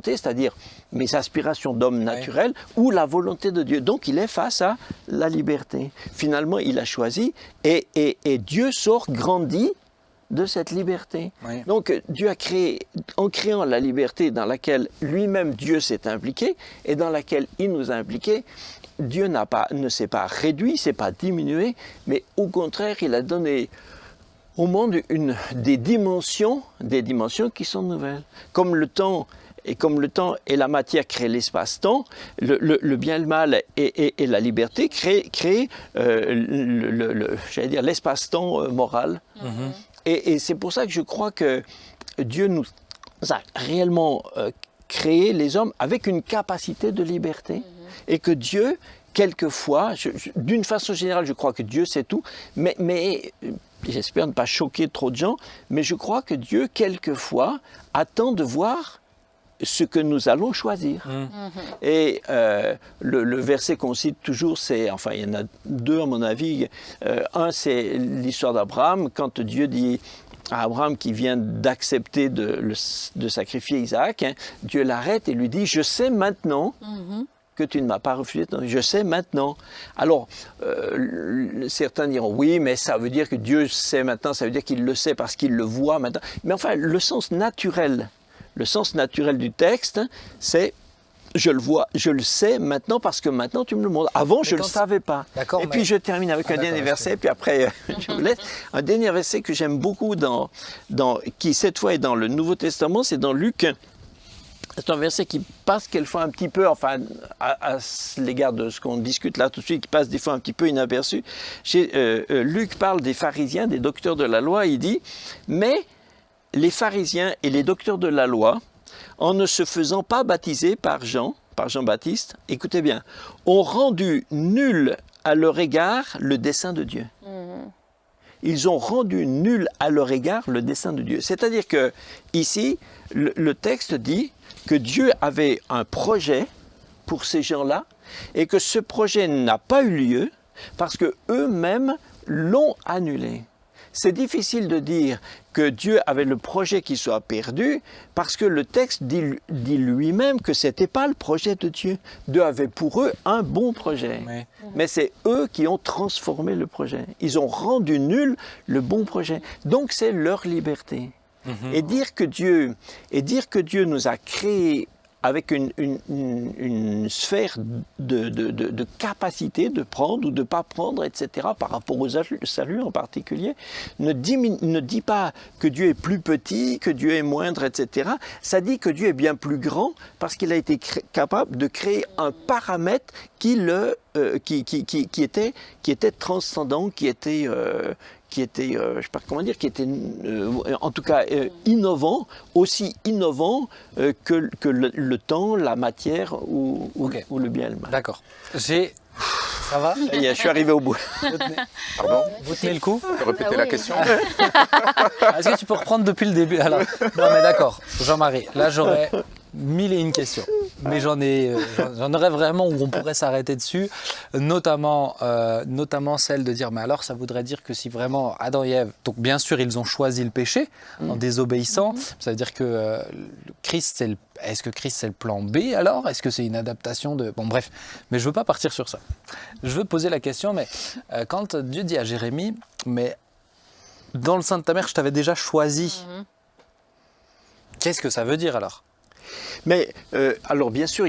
c'est-à-dire mes aspirations d'homme naturel, ou la volonté de Dieu. Donc il est face à la liberté. Finalement, il a choisi, et Dieu sort grandi de cette liberté. Oui. Donc Dieu a créé, en créant la liberté dans laquelle lui-même Dieu s'est impliqué, et dans laquelle il nous a impliqués, Dieu ne s'est pas réduit, ne s'est pas diminué, mais au contraire, il a donné au monde des dimensions qui sont nouvelles. Comme le temps et la matière créent l'espace-temps, le bien et le mal et la liberté créent l'espace-temps moral. Mm-hmm. Et c'est pour ça que je crois que Dieu nous a réellement créé les hommes avec une capacité de liberté. Mm-hmm. Et que Dieu, quelquefois, d'une façon générale, je crois que Dieu sait tout, mais j'espère ne pas choquer trop de gens, mais je crois que Dieu, quelquefois, attend de voir ce que nous allons choisir. Et le verset qu'on cite toujours, il y en a deux à mon avis. Un, c'est l'histoire d'Abraham, quand Dieu dit à Abraham qui vient d'accepter de sacrifier Isaac, Dieu l'arrête et lui dit « Je sais maintenant que tu ne m'as pas refusé, je sais maintenant. » Alors, certains diront « Oui, mais ça veut dire que Dieu sait maintenant, ça veut dire qu'il le sait parce qu'il le voit maintenant. » Mais enfin, le sens naturel du texte, c'est je le vois, je le sais maintenant parce que maintenant tu me le montres. Avant, je ne le savais pas. Et puis je termine avec un dernier verset, puis après je vous laisse. Un dernier verset que j'aime beaucoup, qui cette fois est dans le Nouveau Testament, c'est dans Luc. C'est un verset qui passe quelquefois un petit peu, à l'égard de ce qu'on discute là tout de suite, qui passe des fois un petit peu inaperçu. Luc parle des pharisiens, des docteurs de la loi, il dit « Mais les pharisiens et les docteurs de la loi, en ne se faisant pas baptiser par Jean-Baptiste, écoutez bien, ont rendu nul à leur égard le dessein de Dieu. » Ils ont rendu nul à leur égard le dessein de Dieu. C'est-à-dire que ici, le texte dit que Dieu avait un projet pour ces gens-là et que ce projet n'a pas eu lieu parce que eux-mêmes l'ont annulé. C'est difficile de dire que Dieu avait le projet qui soit perdu parce que le texte dit lui-même que ce n'était pas le projet de Dieu. Dieu avait pour eux un bon projet. Oui. Mais c'est eux qui ont transformé le projet. Ils ont rendu nul le bon projet. Donc c'est leur liberté. Mm-hmm. Et dire que Dieu nous a créés avec une sphère de capacité de prendre ou de ne pas prendre, etc., par rapport au salut en particulier, ne dit pas que Dieu est plus petit, que Dieu est moindre, etc. Ça dit que Dieu est bien plus grand parce qu'il a été capable de créer un paramètre qui était transcendant, qui était je sais pas comment dire, qui était en tout cas innovant, aussi innovant que le temps, la matière ou le bien et le mal. D'accord. Ça va ? Je suis arrivé au bout. Pardon ? Vous tenez le coup ? Répétez la question. Est-ce que tu peux reprendre depuis le début ? Alors, non mais d'accord, Jean-Marie, là j'aurais 1001 questions, mais j'en aurais vraiment où on pourrait s'arrêter dessus, notamment celle de dire, mais alors ça voudrait dire que si vraiment Adam et Ève, donc bien sûr ils ont choisi le péché en désobéissant, ça veut dire que est-ce que Christ c'est le plan B alors ? Est-ce que c'est une adaptation de... Bon bref, mais je ne veux pas partir sur ça. Je veux poser la question, mais quand Dieu dit à Jérémie, mais dans le sein de ta mère je t'avais déjà choisi, qu'est-ce que ça veut dire alors ? Mais alors bien sûr,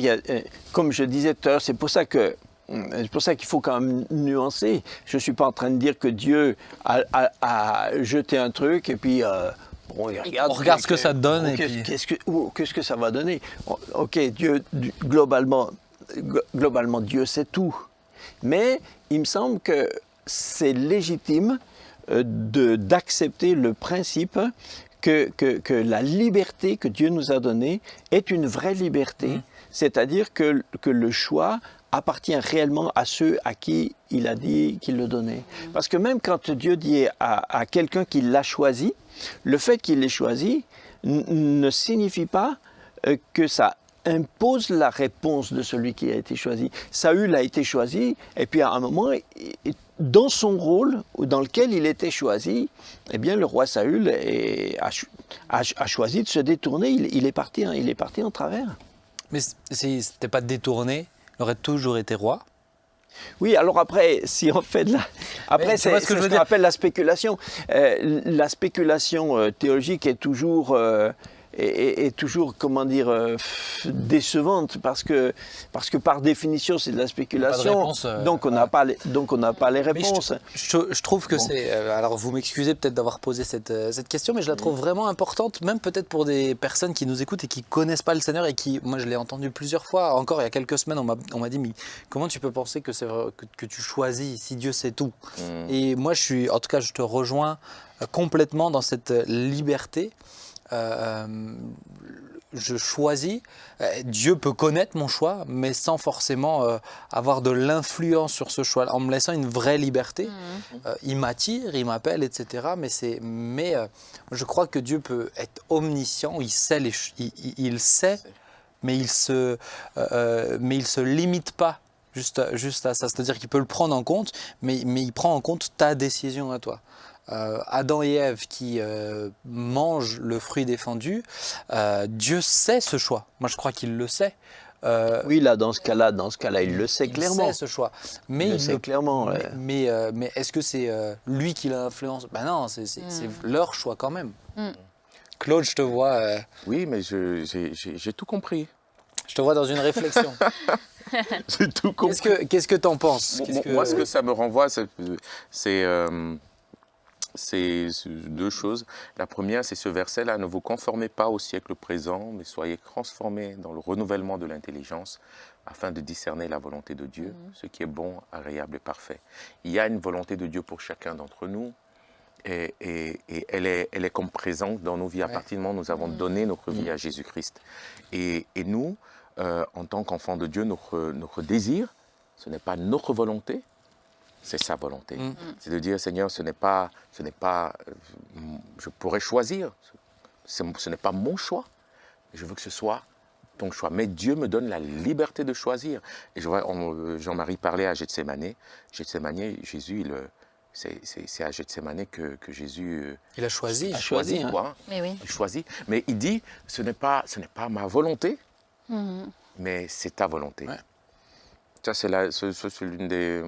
comme je disais tout à l'heure, c'est pour ça qu'il faut quand même nuancer. Je ne suis pas en train de dire que Dieu a jeté un truc et puis on regarde ce que ça donne. Qu'est-ce que ça va donner ? Ok, Dieu, globalement, Dieu sait tout. Mais il me semble que c'est légitime d'accepter le principe que la liberté que Dieu nous a donnée est une vraie liberté, c'est-à-dire que le choix appartient réellement à ceux à qui il a dit qu'il le donnait. Parce que même quand Dieu dit à quelqu'un qu'il l'a choisi, le fait qu'il l'ait choisi ne signifie pas que ça impose la réponse de celui qui a été choisi. Saül a été choisi, et puis à un moment, dans son rôle dans lequel il était choisi, eh bien, le roi Saül a choisi de se détourner. Il est parti en travers. Mais c'était pas détourné, il aurait toujours été roi. Oui, alors après, si on fait de la... Après, c'est ce qu'on appelle la spéculation. La spéculation théologique est toujours... est toujours, comment dire, décevante parce que par définition c'est de la spéculation, donc on n'a pas les réponses. Je trouve que c'est, alors vous m'excusez peut-être d'avoir posé cette question, mais je la trouve vraiment importante, même peut-être pour des personnes qui nous écoutent et qui connaissent pas le Seigneur et qui, moi je l'ai entendu plusieurs fois, encore il y a quelques semaines on m'a dit mais comment tu peux penser que c'est vrai, que tu choisis si Dieu sait tout. Et moi en tout cas je te rejoins complètement dans cette liberté. Je choisis, Dieu peut connaître mon choix, mais sans forcément avoir de l'influence sur ce choix, en me laissant une vraie liberté. Il m'attire, il m'appelle, etc. Mais je crois que Dieu peut être omniscient, il sait, il sait, mais il se limite pas juste à ça. C'est-à-dire qu'il peut le prendre en compte, mais il prend en compte ta décision à toi. Adam et Ève qui mangent le fruit défendu, Dieu sait ce choix. Moi, je crois qu'il le sait. Oui, là, dans ce cas-là, il le sait clairement. Il sait ce choix. Mais il le sait clairement. Mais est-ce que c'est lui qui l'influence? Ben non, c'est leur choix quand même. Claude, je te vois. Oui, mais j'ai tout compris. Je te vois dans une réflexion. J'ai tout compris. Qu'est-ce que tu en penses? Moi, ce que ça me renvoie, c'est deux choses. La première, c'est ce verset-là, ne vous conformez pas au siècle présent, mais soyez transformés dans le renouvellement de l'intelligence afin de discerner la volonté de Dieu, ce qui est bon, agréable et parfait. Il y a une volonté de Dieu pour chacun d'entre nous et elle est comme présente dans nos vies à partir du moment où nous avons donné notre vie à Jésus-Christ. Et nous, en tant qu'enfants de Dieu, notre désir, ce n'est pas notre volonté, c'est sa volonté. C'est de dire, Seigneur, ce n'est pas, je pourrais choisir, ce n'est pas mon choix, je veux que ce soit ton choix. Mais Dieu me donne la liberté de choisir. Et je vois, Jean-Marie parlait à Gethsémanée. Gethsémanée, Jésus, c'est à Gethsémanée que Jésus il a choisi. Il choisit, quoi. Mais oui. Il choisit. Mais il dit, ce n'est pas ma volonté, mais c'est ta volonté. Ouais. Ça, c'est l'une des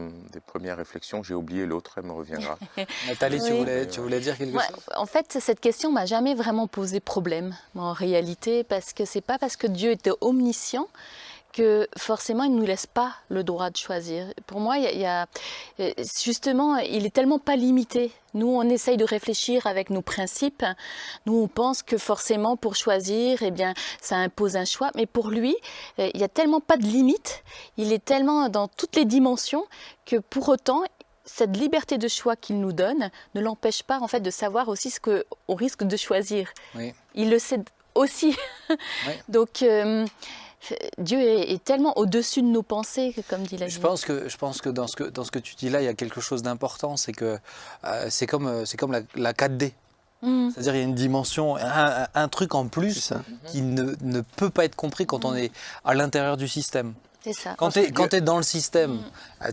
premières réflexions. J'ai oublié l'autre, elle me reviendra. Nathalie, tu voulais dire quelque chose? En fait, cette question m'a jamais vraiment posé problème, en réalité, parce que c'est pas parce que Dieu était omniscient que forcément, il ne nous laisse pas le droit de choisir. Pour moi, justement, il est tellement pas limité. Nous, on essaye de réfléchir avec nos principes. Nous, on pense que forcément, pour choisir, eh bien, ça impose un choix. Mais pour lui, il n'y a tellement pas de limite. Il est tellement dans toutes les dimensions que pour autant, cette liberté de choix qu'il nous donne ne l'empêche pas en fait de savoir aussi ce qu'on risque de choisir. Oui. Il le sait aussi. Oui. Donc, Dieu est tellement au-dessus de nos pensées, comme dit la Bible. Je pense que dans ce que tu dis là, il y a quelque chose d'important, c'est que c'est comme la 4D. C'est-à-dire il y a une dimension, un truc en plus qui ne peut pas être compris quand on est à l'intérieur du système. C'est ça. Quand tu es dans le système,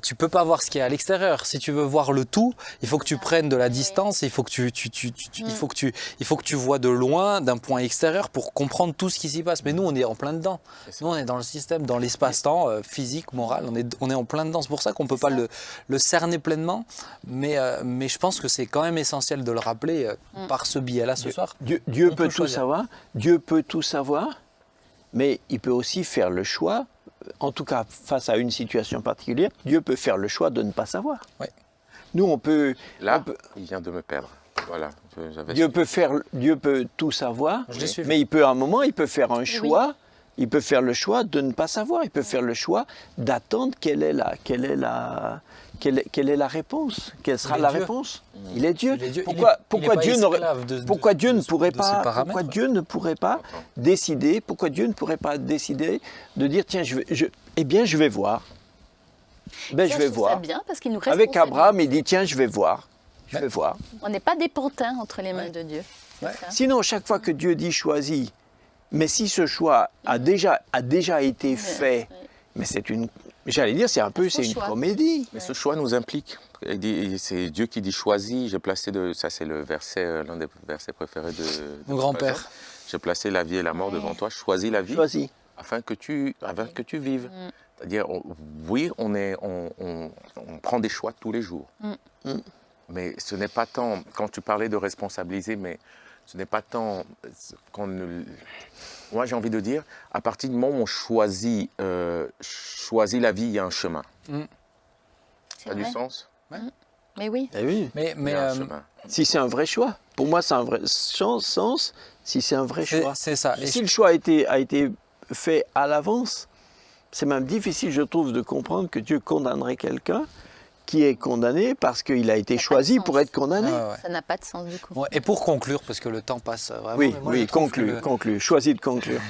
tu ne peux pas voir ce qu'il y a à l'extérieur. Si tu veux voir le tout, il faut que tu prennes de la distance, il faut que tu vois de loin, d'un point extérieur, pour comprendre tout ce qui s'y passe. Mais nous, on est en plein dedans. Nous, on est dans le système, dans l'espace-temps, physique, moral. On est en plein dedans. C'est pour ça qu'on ne peut pas le cerner pleinement. Mais je pense que c'est quand même essentiel de le rappeler par ce biais-là ce soir. Dieu peut tout savoir. Dieu peut tout savoir, mais il peut aussi faire le choix. En tout cas, face à une situation particulière, Dieu peut faire le choix de ne pas savoir. Oui. Nous, on peut... il vient de me perdre. Voilà. Dieu peut tout savoir, mais il peut à un moment, il peut faire un choix. Oui. Il peut faire le choix de ne pas savoir. Il peut faire le choix d'attendre quelle est la réponse. Quelle sera la réponse? Il est Dieu. Pourquoi Dieu ne pourrait pas décider? Pourquoi Dieu ne pourrait pas décider de dire tiens, je vais voir. Je vais voir. Bien parce qu'il nous avec Abraham, il dit tiens, je vais voir. Je vais voir. On n'est pas des pantins entre les mains de Dieu. Ouais. ça. Sinon, chaque fois que Dieu dit choisis, mais si ce choix a déjà été fait, Ouais. mais c'est une, j'allais dire, c'est faux une choix. comédie. Mais ce choix nous implique. C'est Dieu qui dit choisis. J'ai placé ça, c'est le verset, l'un des versets préférés de Mon grand-père. J'ai placé la vie et la mort devant toi. Choisis la vie Choisis. afin que tu vives. C'est-à-dire, oui, on prend des choix tous les jours. Mais ce n'est pas tant, quand tu parlais de responsabiliser, mais ce n'est pas tant qu'on ne... Moi, j'ai envie de dire, à partir du moment où on choisit la vie, il y a un chemin. C'est Ça a du vrai. sens? Mais oui. Eh oui. Mais Il y a un chemin. Si c'est un vrai choix. Pour moi, c'est un vrai sens si c'est un vrai choix. c'est ça. Mais Et si le choix a été fait à l'avance, c'est même difficile, je trouve, de comprendre que Dieu condamnerait quelqu'un qui est condamné parce qu'il a été Ça n'a pas choisi de sens. pour être condamné. Ouais, ouais. Ça n'a pas de sens du coup. Bon, et pour conclure, parce que le temps passe vraiment. Oui, mais moi, je oui, trouve conclue. Choisis de conclure.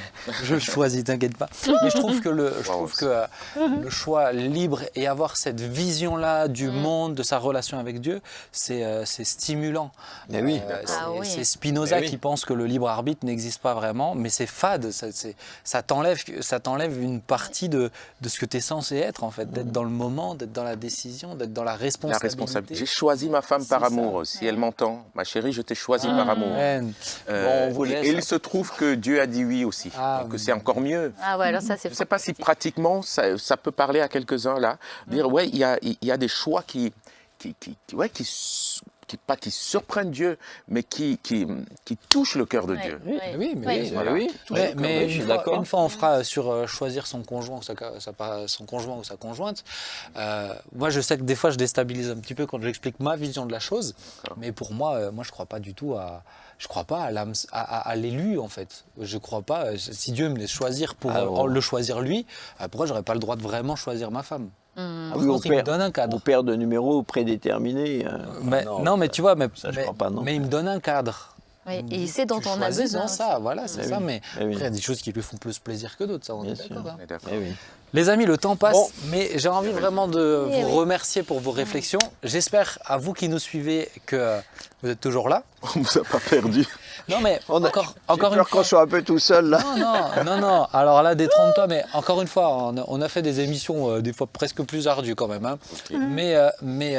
Je choisis, t'inquiète pas. Mais je trouve que le choix libre et avoir cette vision-là du monde, de sa relation avec Dieu, c'est stimulant. Mais oui. Ah oui. C'est Spinoza Mais oui. qui pense que le libre arbitre n'existe pas vraiment, mais c'est fade. Ça t'enlève une partie de ce que tu es censé être, en fait, d'être dans le moment, d'être dans la décision, d'être dans la La responsabilité. responsabilité. J'ai choisi ma femme par C'est amour. ça. Si elle m'entend, ma chérie, je t'ai choisi par amour. Amen. Bon, on vous laisse. Et il se trouve que Dieu a dit oui aussi. Ah, Donc c'est encore mieux. Ah ouais, alors ça c'est Je ne sais pas si pratiquement ça peut parler à quelques-uns là. Dire ouais, il y a des choix qui surprennent Dieu, mais qui touchent le cœur de Dieu. Oui, mais Oui. voilà. Oui, Mais je suis une fois, d'accord. une fois on fera sur choisir son conjoint ou son conjoint ou sa conjointe. Moi, je sais que des fois, je déstabilise un petit peu quand j'explique ma vision de la chose. Mais pour moi, je crois pas du tout à l'élu en fait. Je crois pas. Si Dieu me laisse choisir pour le choisir lui, pourquoi j'aurais pas le droit de vraiment choisir ma femme? Par Oui, contre, il me donne un Au cadre. père de numéros prédéterminés. Non, mais tu vois, ça, je crois pas, non. mais il me donne un cadre. Oui, et il sait dont Tu on a choisis besoin. dans ça, voilà, c'est Mais ça. oui. Mais Mais oui. après, il y a des choses qui lui font plus plaisir que d'autres, ça, on est Bien sûr. d'accord. hein. On est d'accord. Eh oui. Les amis, le temps passe, Bon. mais j'ai envie vraiment de Eh vous oui. remercier pour vos réflexions. J'espère à vous qui nous suivez que vous êtes toujours là. On ne vous a pas perdu. Non, mais encore J'ai une peur fois. qu'on soit un peu tout seul là. Non. Alors là, détrompe-toi, mais encore une fois, on a fait des émissions des fois presque plus ardues quand même. Hein. Mais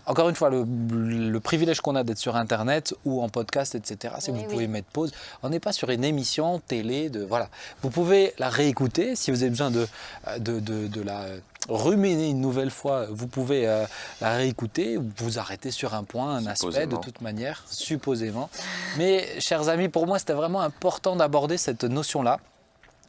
encore une fois, le privilège qu'on a d'être sur Internet ou en podcast, etc., c'est que Oui, vous oui. pouvez mettre pause. On n'est pas sur une émission télé. Voilà. Vous pouvez la réécouter. Si vous avez besoin de la ruminer une nouvelle fois, vous pouvez la réécouter. Vous arrêtez sur un point, un aspect, de Supposément. toute manière, supposément. Mais, chers amis, pour moi, c'était vraiment important d'aborder cette notion-là,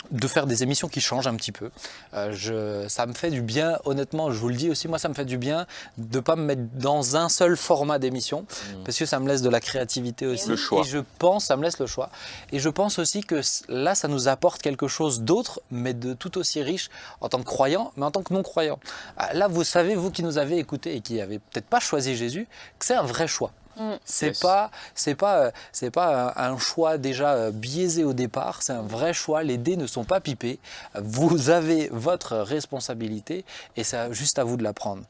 de faire des émissions qui changent un petit peu. Ça me fait du bien, honnêtement, je vous le dis aussi, moi ça me fait du bien de ne pas me mettre dans un seul format d'émission, parce que ça me laisse de la créativité aussi. Le choix. Et je pense, ça me laisse le choix. Et je pense aussi que là, ça nous apporte quelque chose d'autre, mais de tout aussi riche en tant que croyant, mais en tant que non-croyant. Là, vous savez, vous qui nous avez écoutés et qui n'avez peut-être pas choisi Jésus, que c'est un vrai choix. C'est Yes. pas un choix déjà biaisé au départ, c'est un vrai choix, les dés ne sont pas pipés, vous avez votre responsabilité et c'est juste à vous de la prendre.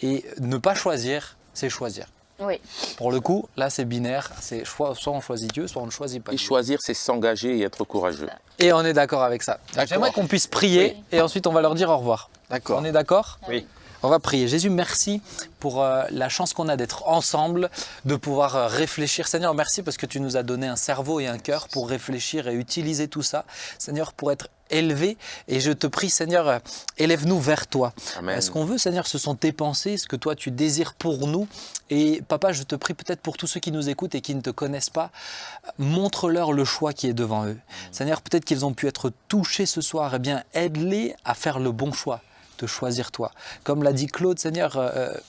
Et ne pas choisir, c'est choisir. Oui. Pour le coup, là c'est binaire, c'est soit on choisit Dieu, soit on ne choisit pas Et Dieu. choisir, c'est s'engager et être courageux. Et on est d'accord avec ça. J'aimerais qu'on puisse prier et ensuite on va leur dire au revoir. D'accord. On est d'accord ? Oui. On va prier. Jésus, merci pour la chance qu'on a d'être ensemble, de pouvoir réfléchir. Seigneur, merci parce que tu nous as donné un cerveau et un cœur pour réfléchir et utiliser tout ça. Seigneur, pour être élevé. Et je te prie, Seigneur, élève-nous vers toi. Amen. Ce qu'on veut, Seigneur, ce sont tes pensées, ce que toi tu désires pour nous. Et Papa, je te prie peut-être pour tous ceux qui nous écoutent et qui ne te connaissent pas, montre-leur le choix qui est devant eux. Seigneur, peut-être qu'ils ont pu être touchés ce soir. Eh bien, aide-les à faire le bon choix, de choisir toi. Comme l'a dit Claude, Seigneur,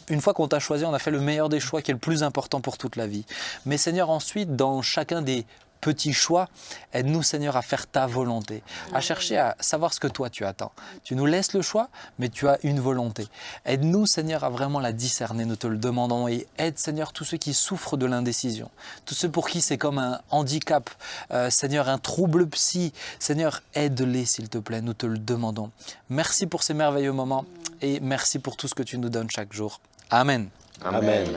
une fois qu'on t'a choisi, on a fait le meilleur des choix qui est le plus important pour toute la vie. Mais Seigneur, ensuite, dans chacun des petits choix, aide-nous, Seigneur, à faire ta volonté, à chercher à savoir ce que toi tu attends. Tu nous laisses le choix, mais tu as une volonté. Aide-nous, Seigneur, à vraiment la discerner, nous te le demandons. Et aide, Seigneur, tous ceux qui souffrent de l'indécision, tous ceux pour qui c'est comme un handicap, Seigneur, un trouble psy. Seigneur, aide-les, s'il te plaît, nous te le demandons. Merci pour ces merveilleux moments et merci pour tout ce que tu nous donnes chaque jour. Amen. Amen.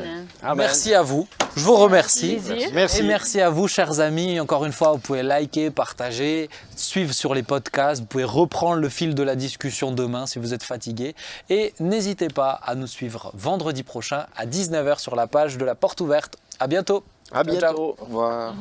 Amen. Merci à vous. Je vous remercie. Plaisir. Merci. Et merci à vous, chers amis. Encore une fois, vous pouvez liker, partager, suivre sur les podcasts. Vous pouvez reprendre le fil de la discussion demain si vous êtes fatigué. Et n'hésitez pas à nous suivre vendredi prochain à 19h sur la page de la Porte Ouverte. À bientôt. À Ciao, ciao. bientôt. Au revoir.